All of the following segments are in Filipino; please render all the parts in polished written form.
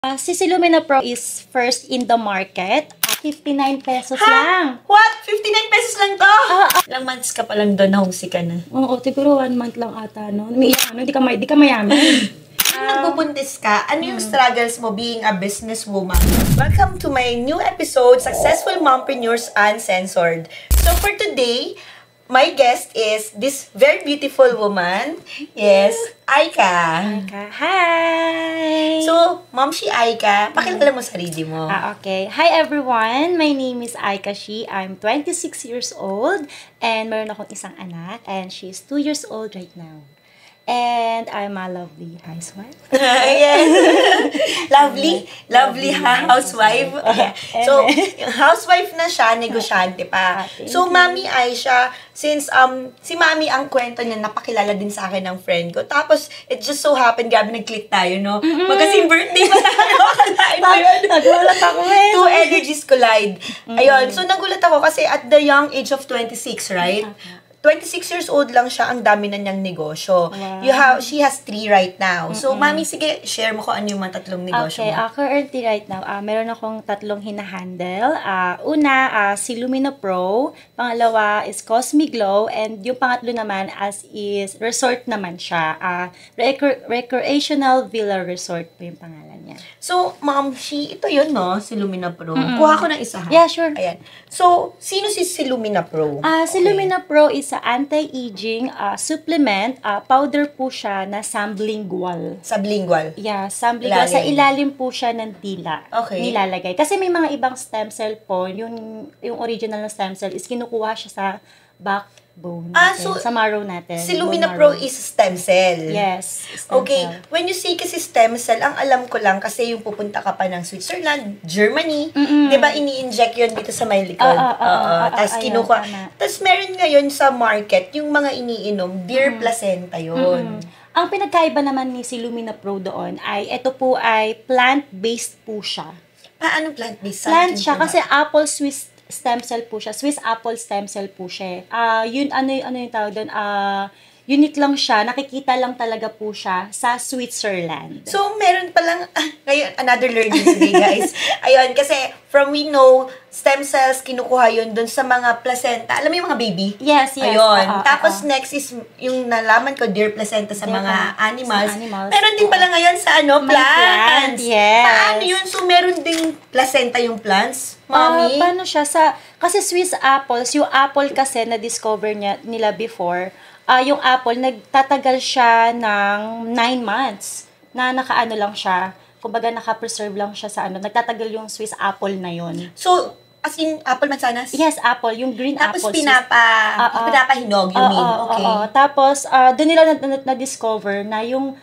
Si Silumina Pro is first in the market. 59 pesos lang. What? 59 pesos lang to? Ilang months ka pa lang doon, nahungsi ka na. Oo, siguro 1 month lang ata, no? Di ka mayaman. Nagbubuntis ka, ano yung struggles mo being a businesswoman? Welcome to my new episode, Successful Mompreneurs Uncensored. So for today, my guest is this very beautiful woman. Yes, Aika. Hi! So, Ma'am si Aika, pakilala mo sarili mo. Okay. Hi everyone! My name is Aika Shi. I'm 26 years old and meron akong isang anak and she's 2 years old right now. And I'm a lovely housewife. Yes. Lovely housewife. Okay. So, housewife na siya, negosyante pa. So, Mami Aisha, since si Mami ang kwento niya, napakilala din sa akin ng friend ko. Tapos, it just so happened, grabe nag-click tayo, no? Magkasing birthday pa tayo. Akalain mo yun. Nagulat ako eh. Two energies collide. Ayun. So, nagulat ako kasi at the young age of 26, right? 26 years old lang siya, ang dami na niyang negosyo. Wow. She has 3 right now. So, Mami, sige, share mo ko ano yung mga tatlong negosyo mo. Currently right now, meron akong 3 hinahandle. Una, si Lumina Pro. Pangalawa is Cosme Glow. And yung pangatlo naman is resort naman siya. Recreational Villa Resort po yung pangalan niya. So, Ma'am, ito yun, no? Si Lumina Pro. Kuha ko ng isa, ha? Yeah, sure. Ayan. So, sino si Lumina Pro? Si Lumina Pro is sa anti-aging supplement, powder po siya na sublingual. Sublingual? Yeah, sublingual. Sa ilalim po siya ng dila. Okay. Nilalagay. Kasi may mga ibang stem cell po, yung original na stem cell is kinukuha siya sa backbone natin, so, sa marrow natin. Si Lumina Pro is stem cell? Yes, stem okay. cell. When you say kasi stem cell, ang alam ko lang kasi yung pupunta ka pa ng Switzerland, Germany, di ba ini-inject yun dito sa may likod? Tapos kinukuha. Tapos meron ngayon sa market, yung mga iniinom, deer placenta yun. Ang pinagkaiba naman ni si Lumina Pro doon ay, ito po ay plant-based po siya. Paano plant-based? Plant siya kasi apple Swiss stem cell po siya. Swiss apple stem cell po siya. Yun, ano yung tawag doon? Unique lang siya. Nakikita lang talaga po siya sa Switzerland. So, meron palang, ngayon, another learning today, guys. Ayun, kasi from we know, stem cells, kinukuha yun dun sa mga placenta. Alam mo yung mga baby? Yes. Ayun. Tapos, next is yung nalaman ko, deer placenta sa mga animals. Meron din pala ngayon sa plants. Yes. Paano yun? So, meron ding placenta yung plants? Mami? Paano siya? Kasi Swiss apples, yung apple kasi na-discover nila before, yung apple, nagtatagal siya ng 9 months na nakaano lang siya. Kumbaga, naka-preserve lang siya sa nagtatagal yung Swiss apple na yon. So, as in, apple mansanas? Yes, apple. Yung green tapos apple. Tapos pinapahinog, you mean? Okay. Tapos, doon nila na-discover na yung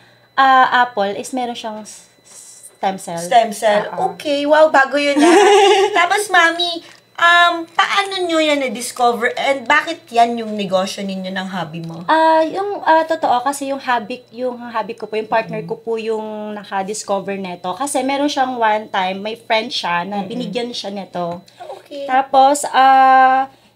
apple is meron siyang stem cell. Stem cell. Okay. Wow, bago yun Tapos, Mami, paano nyo yan na-discover and bakit yan yung negosyo ninyo ng hobby mo? Totoo kasi yung hobby ko po, yung partner ko po yung naka-discover neto. Kasi meron siyang one time, may friend siya na binigyan siya neto. Okay. Tapos,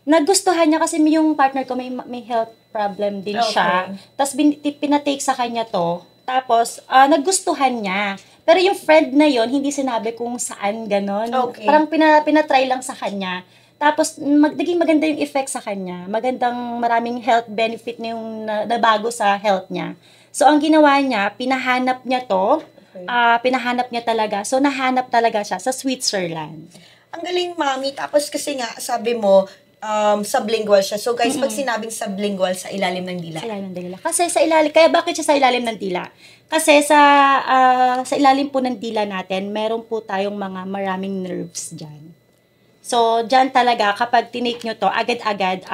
nagustuhan niya kasi yung partner ko may health problem din siya. Tapos, pinatake sa kanya to. Tapos, nagustuhan niya. Pero yung friend na yon hindi sinabi kung saan ganon. Okay. Parang pinatry lang sa kanya. Tapos, naging maganda yung effect sa kanya. Maraming health benefit na yung nabago sa health niya. So, ang ginawa niya, pinahanap niya to. Okay. Pinahanap niya talaga. So, nahanap talaga siya sa Switzerland. Ang galing, Mami. Tapos kasi nga, sabi mo, sublingual siya. So, guys, pag sinabing sublingual, sa ilalim ng dila. Sa ilalim ng dila. Kasi kaya bakit siya sa ilalim ng dila? Kasi sa ilalim po ng dila natin, meron po tayong maraming nerves dyan. So, dyan talaga, kapag tinake nyo to, agad-agad,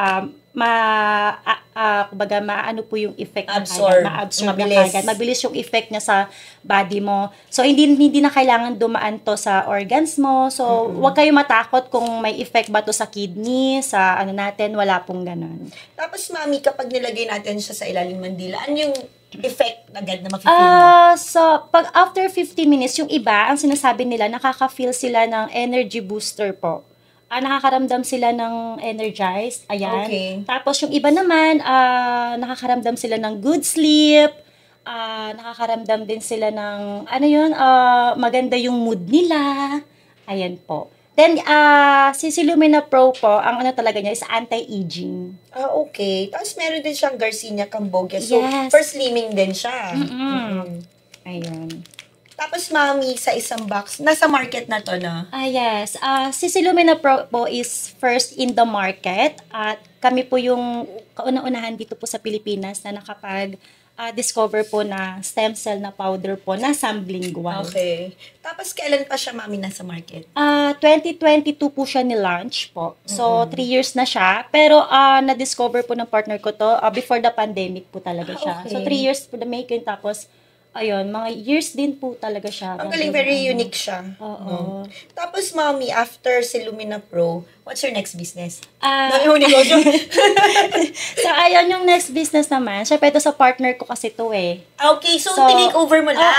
kumbaga, maano po yung effect na kagad. Ma-absorb na kagad. Mabilis yung effect niya sa body mo. So, hindi na kailangan dumaan to sa organs mo. So, huwag kayo matakot kung may effect ba to sa kidney, sa natin, wala pong ganun. Tapos, Mami, kapag nilagay natin siya sa ilalim ng dila, ano yung effect agad na mafe-feel mo? So, pag after 50 minutes, yung iba, ang sinasabi nila, nakaka-feel sila ng energy booster po. Nakakaramdam sila ng energized. Ayan. Okay. Tapos, yung iba naman, nakakaramdam sila ng good sleep, Nakakaramdam din sila ng, maganda yung mood nila. Ayan po. Then, si Lumina Pro po, ang talaga niya is anti-aging. Okay. Tapos meron din siyang Garcinia Cambogia. So, Yes. for slimming din siya. Ayun. Tapos, mami, sa isang box, nasa market na to, na? Yes. Si Lumina Pro po is first in the market. At kami po yung kauna-unahan dito po sa Pilipinas na discover po na stem cell na powder po na sublingual. Okay. Tapos, kailan pa siya, mami, nasa market? 2022 po siya ni-launch po. So, 3 years na siya. Pero, na-discover po ng partner ko to before the pandemic po talaga siya. Okay. So, 3 years po the making. Tapos, ayun, mga years din po talaga siya. Ang galing, very unique siya. Oo. Tapos, mami, after si Lumina Pro, what's your next business? Yung negosyo. So, ayun, yung next business naman, syempre ito sa partner ko kasi to eh. Okay, so tinake over mo lang.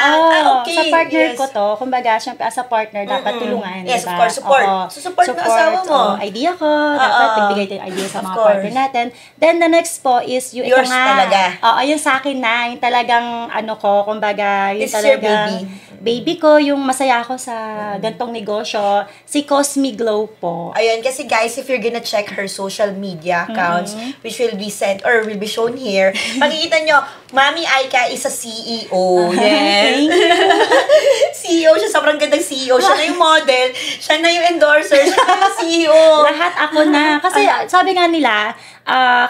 Okay. Sa partner ko to, kumbaga, syempre as a partner, dapat tulungan. Yes, diba? of course, support. So, support ng asawa mo. Idea ko, dapat nagbigay din idea sa Of mga course. partner natin. Then, the next po is yung Yours ito nga. talaga. Yung sa akin na, yung talagang, kumbaga, yung This is your talagang, baby ko, yung masaya ako sa gantong negosyo, si Cosme Glow po. Ayun, kasi guys, if you're gonna check her social media accounts, which will be sent or will be shown here, makikita nyo, Mami Aika is a CEO. Yes. CEO siya, sobrang gandang CEO. Siya na yung model, siya na yung endorser, siya na yung CEO. Lahat ako na. Kasi sabi nga nila,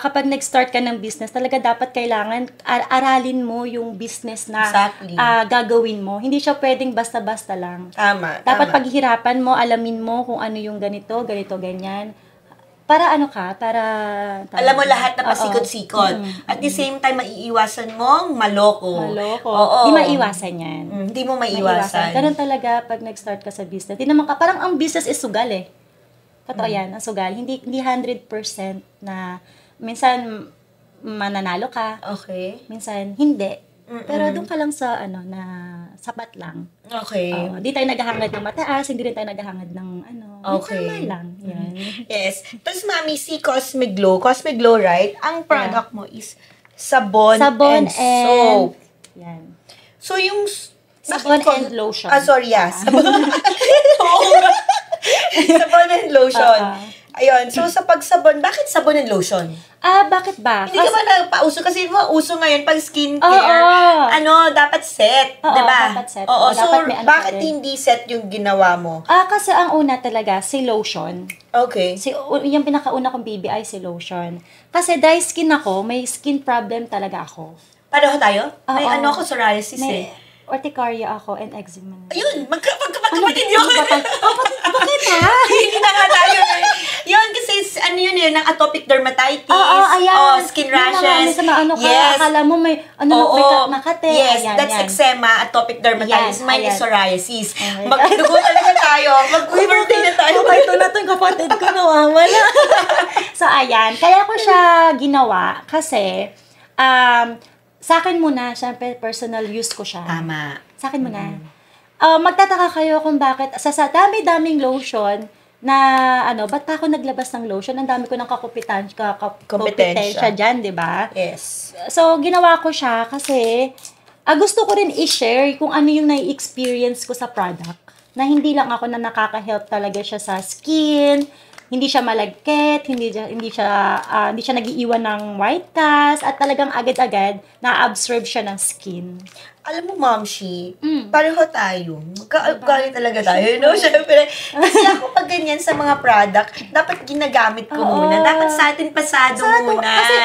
kapag nag-start ka ng business, talaga dapat kailangan aralin mo yung business na Exactly. gagawin mo. Hindi siya pwedeng basta-basta lang. Tama. Dapat paghihirapan mo, alamin mo kung ano yung ganito, ganyan. Para alam mo lahat na pasikot-sikot. At the same time, maiiwasan mong maloko. Oo. Hindi maiwasan yan. Hindi mo maiiwasan. Ganun talaga pag nag-start ka sa business. Di naman parang ang business is sugal eh. Totoo yan, ang sugal. Hindi 100% na minsan mananalo ka. Okay. Minsan hindi. Pero doon ka lang sa na sapat lang. Okay. Di tayo naghahangad ng mataas, hindi rin tayo naghahangad ng Okay. tama lang. Yan. Yes. Tapos, mami, si Cosme Glow, right? Ang product mo is sabon and soap. Yan. So, yung... Sabon and lotion. Sorry, yes. Sabon and lotion. Ayun. So, sa pagsabon, bakit sabon and lotion? Bakit ba? Hindi ka ba nagpauso? Kasi uso ngayon pag skincare, dapat set. Diba? Dapat set. Oo. So, dapat may bakit hindi set yung ginawa mo? Kasi ang una talaga, si lotion. Okay. Yung pinakauna kong baby ay si lotion. Kasi dry skin ako, may skin problem talaga ako. Pareho tayo? May Oo. ako, psoriasis May urticaria ako and eczema. Ayun, magkapatid yun. Bakit ha? Hindi na nga tayo eh. Yun, kasi yun, ng atopic dermatitis. Ayan. Skin rashes. Yes. Akala mo may, may makate. Yes, ayan, that's eczema, atopic dermatitis. Mine is ayan. psoriasis. Magdugo talaga tayo. Mag-birthday na tayo. Ito na itong kapatid ko nawawala. So, ayan. Kaya ko siya ginawa kasi, sa akin muna, syempre, personal use ko siya. Tama. Sa akin muna. Magtataka kayo kung bakit, sa dami-daming lotion, na ba't pa ako naglabas ng lotion? Ang dami ko ng kompetensya dyan, di ba? Yes. So, ginawa ko siya kasi gusto ko rin i-share kung ano yung nai-experience ko sa product. Na hindi lang ako na nakaka-help talaga siya sa skin, hindi siya malagkit, hindi siya nagiiwan ng white cast, at talagang agad-agad na-absorb siya ng skin. Alam mo, Momshi, pareho tayo. Magkakali talaga tayo, no? Siyempre, kasi ako pag ganyan sa mga product, dapat ginagamit ko muna. Dapat sa atin pasado muna. Kasi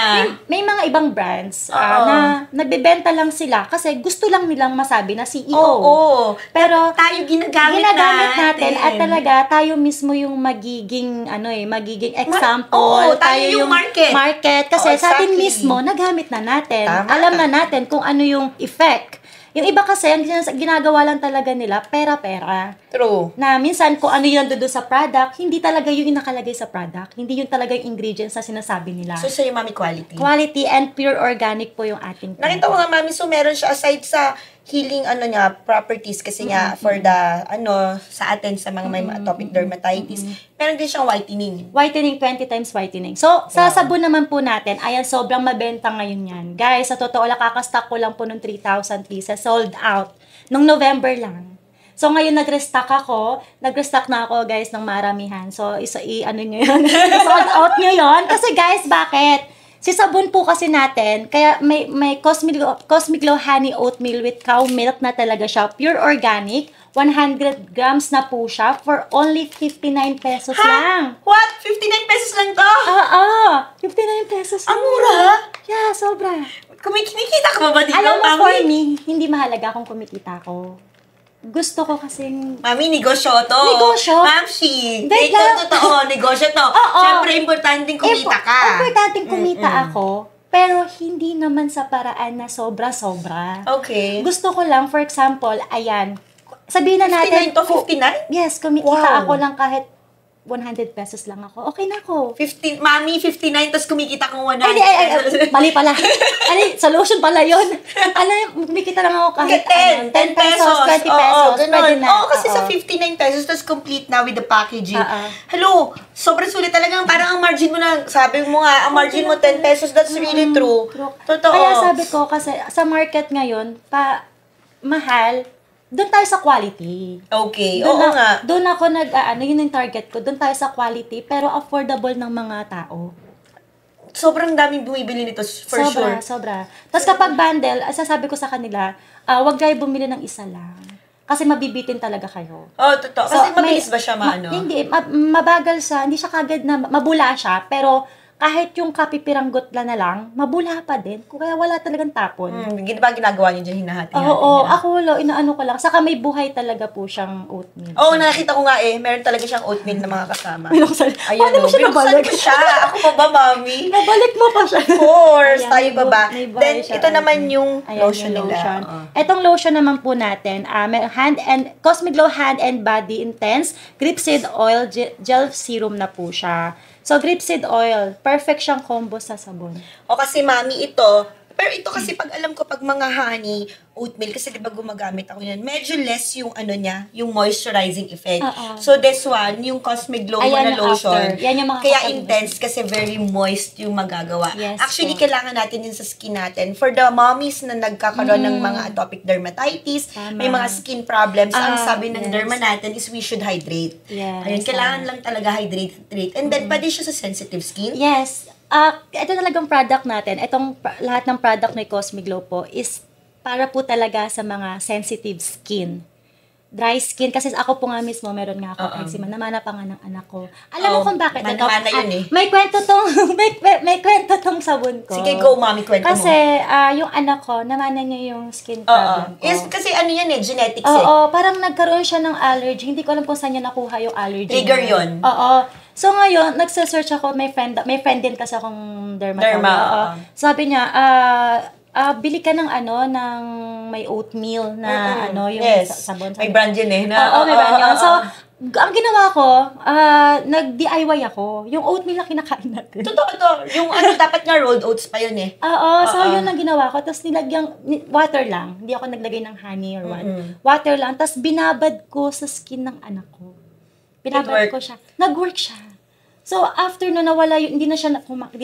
may mga ibang brands na nagbebenta lang sila kasi gusto lang nilang masabi na CEO. Oo. Pero tayo ginagamit natin at talaga tayo mismo yung magiging example. Tayo yung market. Kasi sa atin mismo nagamit na natin. Tama. Alam na natin kung ano yung effect. Yung iba kasi, ang ginagawa lang talaga nila, pera-pera. True. Na minsan, kung ano yung doon sa product, hindi talaga yung nakalagay sa product. Hindi yung talaga yung ingredients na sinasabi nila. So, sa'yo, mami, quality. Quality and pure organic po yung ating Nakita mo nga, mami, so meron siya aside sa healing properties kasi nga for the sa atin sa mga may atopic dermatitis. Meron din siyang whitening. Whitening, 20 times whitening. So, sa sabon naman po natin, ayan, sobrang mabenta ngayon yan. Guys, sa totoo lang, kakastock ko lang po ng 3,000 pieces. Sold out. Nung November lang. So, ngayon nag-restock ako. Nag-restock na ako, guys, ng maramihan. So, ano nyo yun? Sold out nyo yun. Kasi, guys, bakit? Si sabon po kasi natin, kaya may Cosmic Glow Honey Oatmeal with cow milk na talaga siya. Pure organic. 100 grams na po siya for only 59 pesos lang. What? 59 pesos lang to? Oo. 59 pesos lang. Ang mura? Yeah, sobra. Kumikita ka ba dito, Alam mo, Mami? for me, hindi mahalaga kung kumikita ko. Gusto ko kasing... Mami, negosyo to. Negosyo? Mamshi. Wait Ito, lang. totoo. Negosyo to. Oo. Siyempre, importanteng kumita ka. Importanteng kumita ako, pero hindi naman sa paraan na sobra-sobra. Okay. Gusto ko lang, for example, ayan, sabihin na natin... 59 to 59? Yes, kumikita Wow. ako lang kahit 100 pesos lang ako. Okay na ako. Mami, 59, tapos kumikita kang 100. Ay, mali pala. Solution pala yun. Kumikita lang ako kahit 10 pesos, 20 pesos. Pwede na. Oo, kasi sa 59 pesos, tapos complete na with the packaging. Hello, sobrang sulit talagang parang ang margin mo na, sabi mo nga, ang margin mo 10 pesos, that's really true. Totoo. Kaya sabi ko, kasi sa market ngayon, mahal, doon tayo sa quality. Okay, Doon oo nga. Doon ako yun yung target ko. Doon tayo sa quality, pero affordable ng mga tao. Sobrang daming bumibili nito, for sure. Sobra. Tapos kapag bundle, sasabi ko sa kanila, wag kayo bumili ng isa lang. Kasi mabibitin talaga kayo. Oh, totoo. Kasi mabilis ba siya Hindi, mabagal siya. Hindi siya kagad na, mabula siya, pero kahit yung kapipiranggot na lang, mabula pa din. Kaya wala talagang tapon. Ginagawa niyo dyan, hinahati. Oo, ako inaano ko lang. Saka may buhay talaga po siyang oatmeal. Oo, nakita ko nga meron talaga siyang oatmeal na mga kasama. Binuksan. Ayun, Paano mo siya nabalik? Binuksan ko siya. Ako pa ba, Mami? Nabalik mo pa siya. Of course, Ayan, tayo pa ba? may buhay Then, siya. ito naman yung Ayan, lotion yung nila. Etong lotion naman po natin, Cosmic Glow Hand and Body Intense Grapefruit Oil Gel Serum na po siya. So, grapeseed oil, perfect siyang combo sa sabon. O kasi, Mami, ito, pero ito kasi pag alam ko, pag mga honey, oatmeal, kasi diba gumagamit ako yan, medyo less yung niya, yung moisturizing effect. So, this one, yung Cosmic Glow na lotion, yan yung mga kaya intense kasi very moist yung magagawa. Yes, actually, kailangan natin din sa skin natin. For the mommies na nagkakaroon ng mga atopic dermatitis, may mga skin problems, ang sabi ng derma natin is we should hydrate. Yes, Ayun, kailangan lang talaga hydrate. And then, pwede siya sa sensitive skin. Yes. Ito talagang product natin. Lahat ng product ng Cosmic Glow po is para po talaga sa mga sensitive skin. Dry skin. Kasi ako po nga mismo, meron nga ako eczema. Namana pa nga ng anak ko. Alam mo kung bakit? Mana yun May kwento may kwento tong sabon ko. Sige, go, Mami, kwento kasi, mo. yung anak ko, namana niya yung skin problem ko. Kasi genetics Oo, parang nagkaroon siya ng allergy. Hindi ko alam kung saan niya nakuha yung allergy. Trigger yun. Oo. So ngayon, nagse-search ako, may friend din kasi akong dermatologist. Sabi niya, bili ka ng ng may oatmeal na yung sabon. May brand yun Oo, may brand yun. So, ang ginawa ko, nag-DIY ako. Yung oatmeal na kinakain natin. Totoo to. Yung dapat nga rolled oats pa yun Oo, so yun ang ginawa ko. Tapos water lang. Hindi ako naglagay ng honey or what. Water lang. Tapos binabad ko sa skin ng anak ko. Binabad ko siya. Nag-work siya. So, after na nawala yun, hindi na siya kumakamot.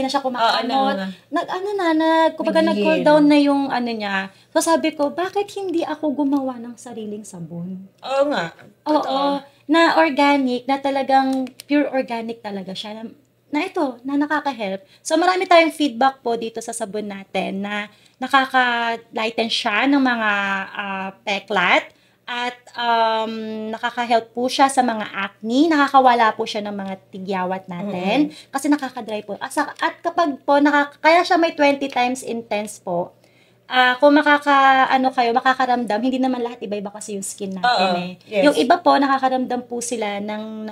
Nag-cool down na yung niya. So, sabi ko, bakit hindi ako gumawa ng sariling sabon? Oo nga. Oo. Na organic, na talagang pure organic talaga siya. Na nakaka-help. So, marami tayong feedback po dito sa sabon natin na nakaka-lighten siya ng mga peklat. At nakaka-help po siya sa mga acne, nakakawala po siya ng mga tigyawat natin kasi nakaka-dry po. At kapag po kaya siya may 20 times intense po. Kung makakaramdam, hindi naman lahat iba-iba kasi yung skin natin Yes. Yung iba po, nakakaramdam po sila ng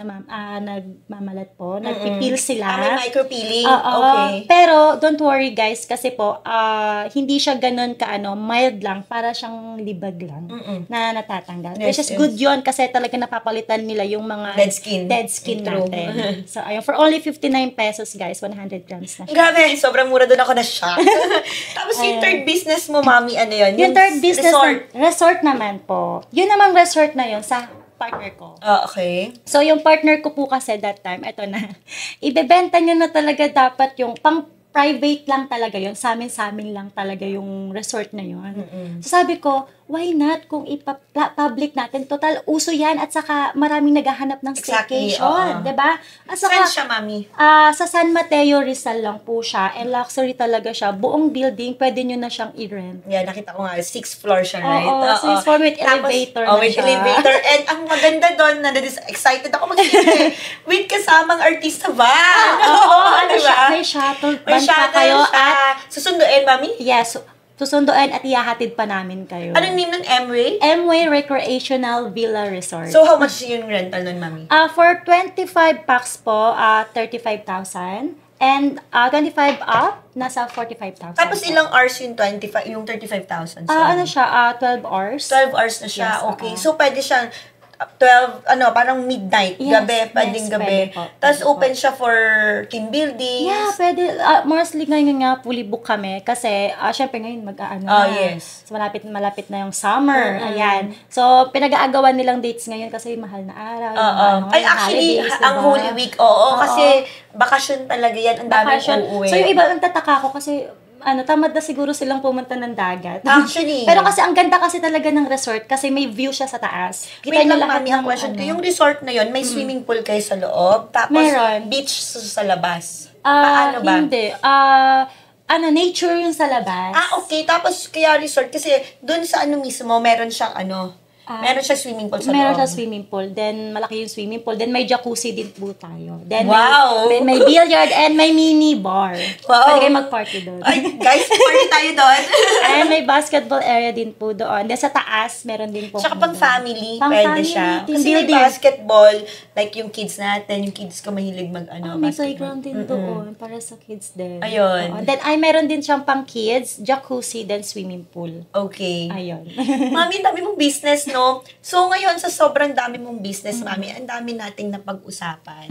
nagmamalat po, nagpipil sila. May micropeeling. Okay. Pero, don't worry guys, kasi po, hindi siya ganun mild lang, para siyang libag lang na natatanggal. Which is good yun, kasi talaga napapalitan nila yung mga dead skin natin. So, ayun, for only 59 pesos guys, 100 grams na siya. Grabe, sobrang mura doon ako na-shock. Tapos yung third business mo, Mami, ano yun? Yung third business, resort. Resort naman po. Yun namang resort na yun sa partner ko. Okay. So, yung partner ko po kasi that time, eto na, ibebenta niya na talaga dapat yung pang private lang talaga yun. Sa amin lang talaga yung resort na yun. So, sabi ko, why not kung ipa-public natin? Total, uso yan at saka maraming naghahanap ng staycation. Diba? At saka, saan siya, Mami? Sa San Mateo, Rizal lang po siya. And luxury talaga siya. Buong building, pwede nyo na siyang i-rent. Yeah, nakita ko nga, 6th floor siya, right? Oo, 6th floor with elevator na with siya. elevator. And ang maganda doon, excited ako mag-stay with kasamang artista ba? Oo, diba? May shuttle May van pa shuttle kayo. siya. At Susunduin, Mami? yes, susunduin at ihahatid pa namin kayo. Anong name ng Amway? Amway Recreational Villa Resort. So, how much yung rental nun, Mami? For 25 packs po, 35,000. And 25 up, nasa 45,000. Tapos ilang hours yung 35,000? Ano siya, 12 hours. 12 hours na siya, Yes, okay. oo. So, pwede siyang parang midnight, Yes, pwedeng yes, gabi. pwede po, Tapos pwede po. open siya for team buildings. Yeah, pwede. Mostly ngayon nga, fully book kami. Kasi, syempre ngayon yes. So, malapit na yung summer. Ayan. So, pinag-aagawan nilang dates ngayon kasi mahal na araw. Ay, actually, holidays, ang diba? Holy Week, kasi bakasyon talaga yan. Ang daming Bakasyon. uuwi. So, yung iba, nagtataka ko kasi, tamad na siguro silang pumunta ng dagat. Actually. Pero kasi, ang ganda kasi talaga ng resort kasi may view siya sa taas. Wait niyo lang, Mami, ang question ko. Yung resort na yon may swimming pool kayo sa loob, tapos Meron. beach sa labas. Paano ba? Hindi. Nature yung sa labas. Okay. Tapos, kaya resort, kasi doon sa mismo, meron siyang meron siyang swimming pool sa Meron loob. siya swimming pool. Then, malaki yung swimming pool. Then, may jacuzzi din po tayo. Then, Wow! may billiard and may mini bar. Wow! Pwede kayo mag-party doon. Ay, guys, party tayo doon. And may basketball area din po doon. Then, sa taas, meron din po. Tsaka pang family, Pang pwede family, siya. team Kasi may building. basketball, like yung kids natin, yung kids ko mahilig May basketball. playground din doon para sa kids din. Ayun. Oo. Then, meron din siyang pang kids, jacuzzi, then swimming pool. Okay. Ayun. Mami, ang dami mong business, no? So, ngayon, sa sobrang dami mong business, Mami, ang dami nating napag-usapan.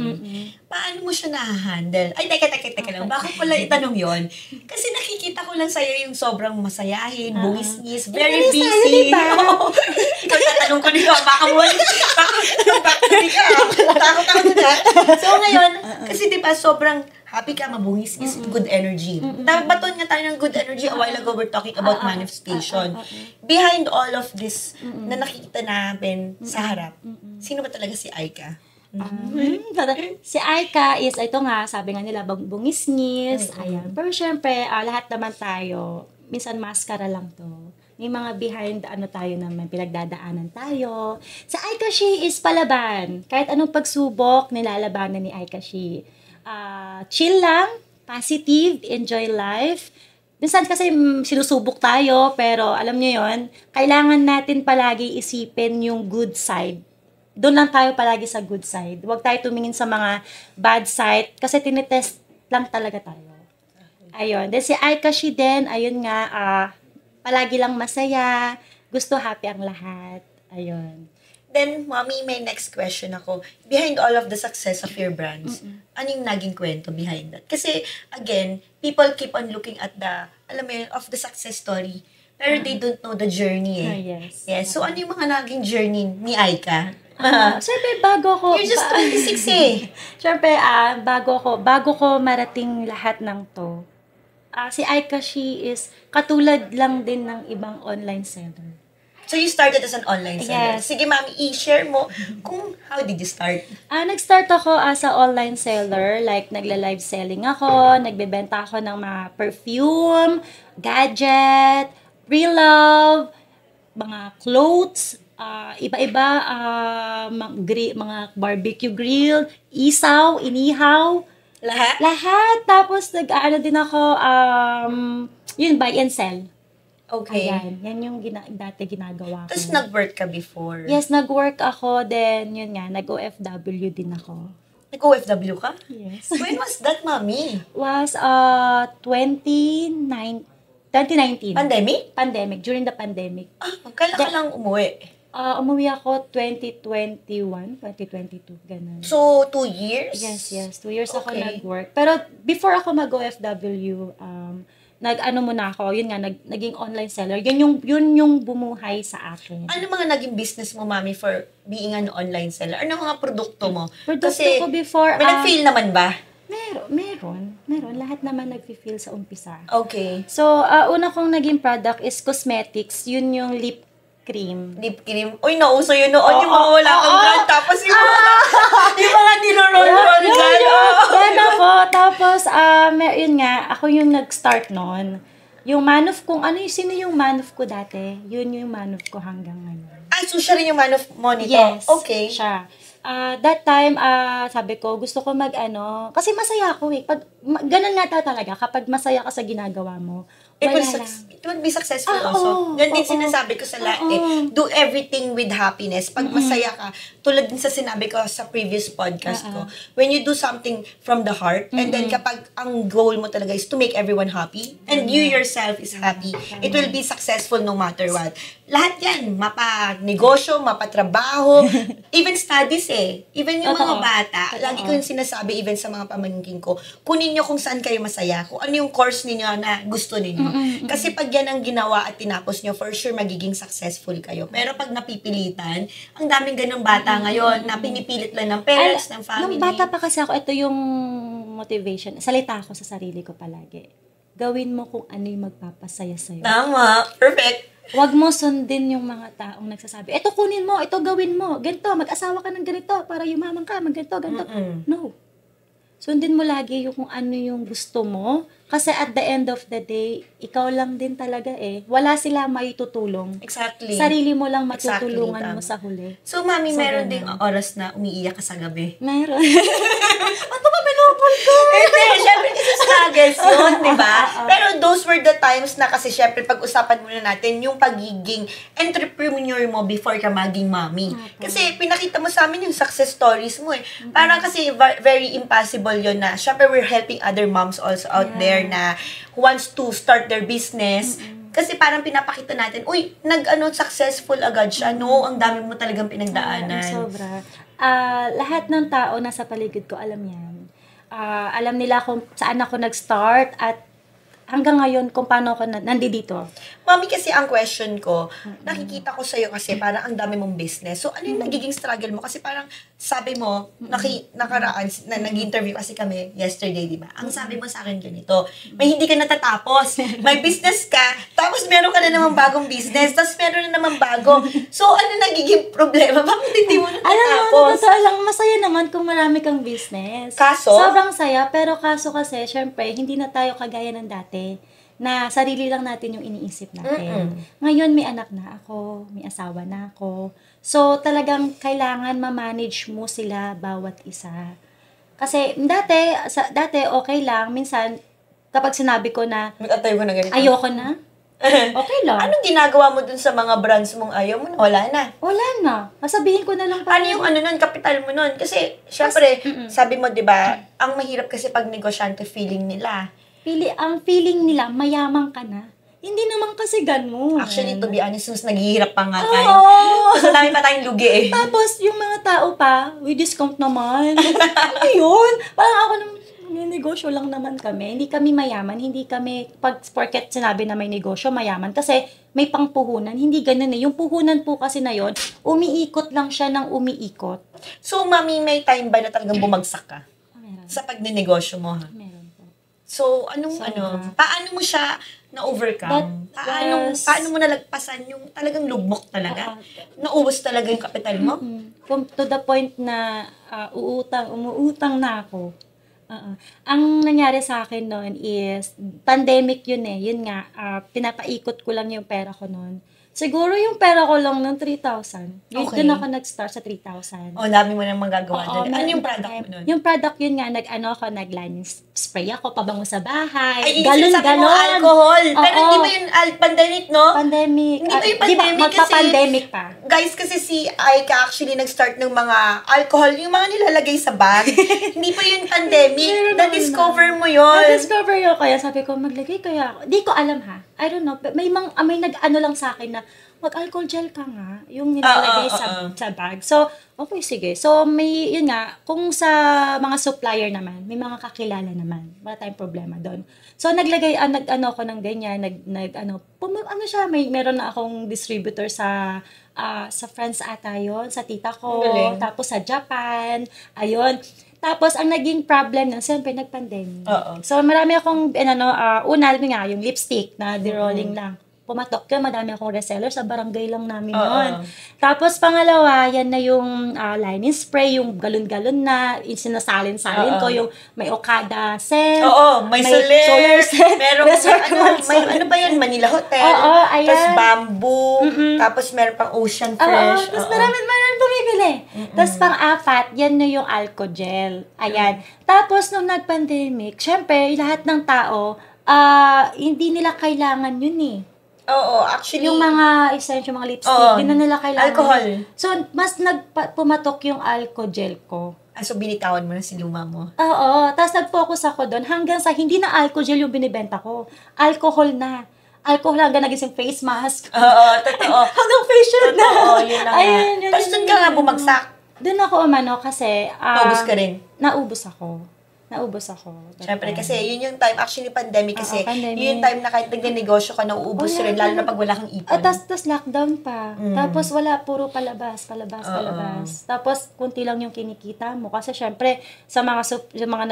Paano mo siya na-handle? Ay, teka lang. Bakit pala itanong yon? Kasi nakikita ko lang sa'yo yung sobrang masayahin, bungis-ngis, very Inis busy. tayo, diba? Ikaw tatanong ko nito, baka mo, hindi ka, takot ako na. So, ngayon, kasi diba, sobrang happy ka, mabungis-ngis, good energy. Baton nga tayo ng good energy. A while ago, we're talking about manifestation. Behind all of this na nakikita namin sa harap, sino ba talaga si Aika? Si Aika is, ito nga, sabi nga nila, bungis-ngis, ayan. Pero syempre, lahat naman tayo, minsan maskara lang to. May mga behind, tayo naman, pinagdadaanan tayo. Si Aika, she is palaban. Kahit anong pagsubok, nilalabanan ni Aika, she. Chill lang, positive, enjoy life. Minsan kasi sinusubok tayo, pero alam nyo yon, kailangan natin palagi isipin yung good side. Doon lang tayo palagi sa good side. Huwag tayo tumingin sa mga bad side kasi tinitest lang talaga tayo. Ayun. Then si Aika, she din, ayun nga, palagi lang masaya, gusto happy ang lahat. Ayun. Then, Mommy, may next question ako. Behind all of the success of your brands, ano yung naging kwento behind that? Kasi, again, people keep on looking at of the success story, pero they don't know the journey Yes. Yes. So, ano yung mga naging journey ni Aika? Siyempre, bago ko... You're just 26 Siyempre, bago ko marating lahat ng to, si Aika, she is katulad lang din ng ibang online seller. So, you started as an online seller. Yes. Sige, Mami, i-share mo kung how did you start? Nag-start ako as a online seller. Like, nagla-live selling ako, nagbebenta ako ng mga perfume, gadget, pre-love, mga clothes, iba-iba, mga barbecue grill, isaw, inihaw. Lahat? Lahat. Tapos, din ako, yun, buy and sell. Okay. Ayan, yan yung dati ginagawa ko. Tapos nag-work ka before? Yes, nag-work ako, then yun nga, nag-OFW din ako. Nag-OFW ka? Yes. When was that, Mami? Was 2019. Pandemic? During the pandemic. Kailan ka lang umuwi? Umuwi ako 2021, 2022, ganun. So, 2 years? Yes. 2 years ako Okay. nag-work. Pero before ako mag-OFW, nag-ano muna ako, yun nga, naging online seller. Yun yung bumuhay sa akin. Ano mga naging business mo, Mami, for being an online seller? Ano mga produkto mo? Produkto ko before, may nag-fail naman ba? Meron. Lahat naman nag-feel sa umpisa. Okay. So, una kong naging product is cosmetics. Yun yung lip cream. Lip cream. Uy, nauso yun noon. Yung mga wala kang brand. Tapos yung mga niloroll-roll dyan. Yan ako. Tapos, yun nga, ako yung nag-start noon. Yung manuf kong, sino yung manuf ko dati? Yun yung manuf ko hanggang ngayon. So siya rin yung manuf mo nito? Yes. Okay. Siya. That time, sabi ko, gusto ko kasi masaya ako eh. Ganun nga talaga, kapag masaya ka sa ginagawa mo, It will be successful also. Ganun din sinasabi ko sa lahat eh. Do everything with happiness. Pag masaya ka, tulad din sa sinabi ko sa previous podcast ko, when you do something from the heart, and then kapag ang goal mo talaga is to make everyone happy, and you yourself is happy, it will be successful no matter what. Lahat yan, mapa-negosyo, mapa-trabaho, even studies eh. Even yung mga bata, lagi ko yung sinasabi even sa mga pamangkin ko, kunin nyo kung saan kayo masaya, kung ano yung course ninyo na gusto ninyo. Kasi pag yan ang ginawa at tinapos nyo, for sure magiging successful kayo. Pero pag napipilitan, ang daming ganong bata ngayon na pinipilit lang ng parents, ng family. Nung bata pa kasi ako, ito yung motivation. Salita ako sa sarili ko palagi. Gawin mo kung ano yung magpapasaya sa'yo. Tama. Perfect. Huwag mo sundin yung mga taong nagsasabi, ito kunin mo, ito gawin mo, ganito, mag-asawa ka ng ganito para yumaman ka, ganito. No. Sundin mo lagi yung kung ano yung gusto mo. Kasi at the end of the day, ikaw lang din talaga eh. Wala sila may tutulong. Exactly. Sarili mo lang matutulungan mo sa huli. So, Mami, meron ding oras na umiiyak ka sa gabi? Meron. Ano ba pinupul ko? Hindi, syempre kasi struggles yun, di ba? Pero those were the times na kasi syempre pag-usapan muna natin yung pagiging entrepreneur mo before ka maging mommy. Kasi pinakita mo sa amin yung success stories mo eh. Parang kasi very impossible yun na syempre we're helping other moms also out there na who wants to start their business. Kasi parang pinapakita natin, uy, successful agad siya. No, ang dami mo talagang pinagdaanan. Sobra. Lahat ng tao nasa paligid ko, alam yan. Alam nila kung saan ako nag-start at hanggang ngayon kung paano ako nandito. Mami, kasi ang question ko, nakikita ko sa'yo kasi parang ang dami mong business. So, ano yung nagiging struggle mo? Kasi parang sabi mo, nakaraan, nag-interview kasi kami yesterday, di ba? Ang sabi mo sa akin ganito, may hindi ka natatapos. May business ka, tapos meron ka na namang bagong business, tapos meron na namang bago. So, ano nagiging problema? Bakit hindi mo natatapos? Alam mo, totoo lang, masaya naman kung marami kang business. Kaso? Sobrang saya, pero kaso kasi, syempre, hindi na tayo kagaya ng dati na sarili lang natin yung iniisip natin. Ngayon, may anak na ako, may asawa na ako. So, talagang kailangan ma-manage mo sila bawat isa. Kasi, dati okay lang. Minsan, kapag sinabi ko na, Mag-atay ko na ganito. ayoko na, okay lang. Anong ginagawa mo dun sa mga brands mong ayaw mo na? Wala na. Wala na. Sasabihin ko na lang. Ano yung nun, kapital mo nun? Kasi, syempre, sabi mo, di ba, ang mahirap kasi pag negosyante feeling nila. Ang feeling nila, mayaman ka na. Hindi naman kasi ganun. Actually, to be honest, mas naghihirap pa nga tayo. Oo. Mas dami pa tayong lugi eh. Tapos, yung mga tao pa, we discount naman. Ano yun? Parang ako naman, may negosyo lang naman kami. Hindi kami mayaman. Hindi kami, pag porket sinabi na may negosyo, mayaman. Kasi may pangpuhunan. Hindi ganun eh. Yung puhunan po kasi na yon, umiikot lang siya ng umiikot. So, Mami, may time ba na talagang bumagsak ka? Meron. Sa pagnenegosyo mo, ha? Meron po. So, paano mo siya na-overcome? Paano mo nalagpasan yung talagang lugmok talaga? Naubos talaga yung kapital mo? To the point na umuutang na ako. Ang nangyari sa akin noon is, pandemic yun eh. Yun nga, pinapaikot ko lang yung pera ko noon. Siguro yung pera ko lang ng 3,000. Okay. Doon ako nag-start sa 3,000. Dami mo nang magagawa doon. Ano yung product mo nun? Yung product yun nga, nag-line spray ako, pabango sa bahay. Ay, galon-galon. Alcohol. Pero hindi ba yung pandemic, no? Pandemic. Hindi ba yung pandemic kasi? Magpa-pandemic pa. Guys, kasi si Aika actually nag-start ng mga alcohol, yung mga nilalagay sa bag. Hindi pa yung pandemic. Na-discover mo yun. Na-discover yun. Kaya sabi ko, maglagay kaya ako. Di ko alam ha. I don't know. May nag-ano lang sa akin na, mag-alcohol gel ka nga, yung nilalagay sa bag. So, okay, sige. So, may, yun nga, kung sa mga supplier naman, may mga kakilala naman. Wala tayong problema doon. So, nag-ano ko ng ganyan, meron na akong distributor sa France ata yun, sa tita ko, tapos sa Japan, ayun. Tapos, ang naging problem nun, siyempre, nag-pandemic. So, marami akong, una, yung lipstick na de-rolling lang. Pumatok yun, madami akong reseller, sa barangay lang namin yun. Tapos, pangalawa, yan na yung lining spray, yung galon-galon na, yung sinasalin-salin ko, yung may Okada scent. May solar scent. Merong, ano ba yan? Manila Hotel. Tapos bamboo. Tapos meron pang Ocean Fresh. Tapos marami bumibili. Tapos pang-apat, yan na yung alcohol gel. Ayan. Tapos, nung nag-pandemic, syempre, lahat ng tao, hindi nila kailangan yun eh. Actually. Yung mga essential, mga lipstick, di na nila kailangan. Alcohol. So, mas pumatok yung alcohol gel ko. So, binitawan mo na si luma mo? Tapos nag-focus ako doon hanggang sa hindi na alcohol gel yung binibenta ko. Alcohol na. Alcohol hanggang nagising face mask. Totoo. Hanggang face shield na. Yun lang nga. Tapos doon ka nga bumagsak. Doon ako kasi... Naubos ka rin? Naubos ako. Siyempre, kasi yun yung time, actually pandemic kasi, yun yung time na kahit nagnegosyo ka, nauubos rin, lalo na pag wala kang ipon. Tapos lockdown pa. Tapos wala, puro palabas. Tapos, kunti lang yung kinikita mo. Kasi syempre, sa mga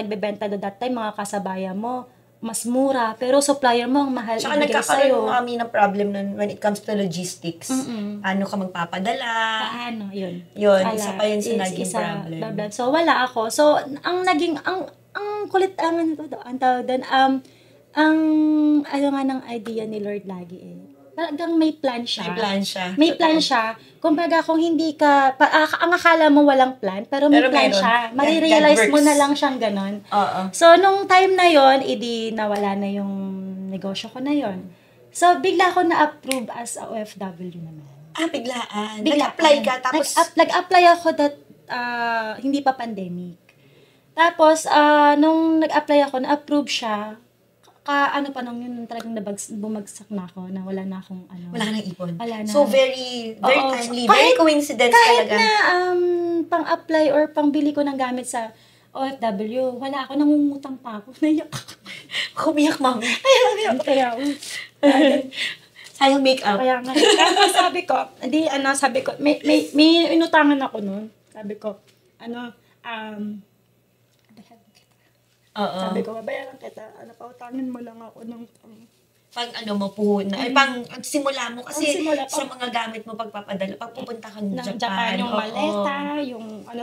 nagbebenta na that time, mga kasabayan mo, mas mura. Pero supplier mo, ang mahal ibigay sa'yo. Tsaka nagkakaroon kami ng problem nun when it comes to logistics. Paano ka magpapadala? Paano? Yun. Isa pa yun sa naging problem. So, wala ako. So, ang kulit ang tawag doon, ano nga ng idea ni Lord lagi eh. Talagang may plan siya. May plan siya. Kumbaga, kung hindi ka, ang akala mo walang plan, pero may plan siya. Marirealize mo na lang siyang ganon. So, nung time na yon, nawala na yung negosyo ko na yon. So, bigla ako na-approve as a OFW naman. Biglaan. Nag-apply ka, tapos... Nag-apply ako hindi pa pandemic. Tapos, nung nag-apply ako, na-approve siya, yun talagang bumagsak na ako na wala na akong Wala nang ipon. Wala na. So, very timely. Very coincidence talaga. Kahit na pang-apply or pang-bili ko ng gamit sa OFW, wala ako, nangungutang pa ako. Naiyak ako. Umiyak, mami. Kaya sayang make-up. Kaya nga. Tapos sabi ko, may inutangan ako nun. Sabi ko, sabi ko, babayaran kita. Pautangin mo lang ako ng simula mo kasi sa mga gamit mo pagpapadala, pag pupunta ka ng Japan. Yung maleta,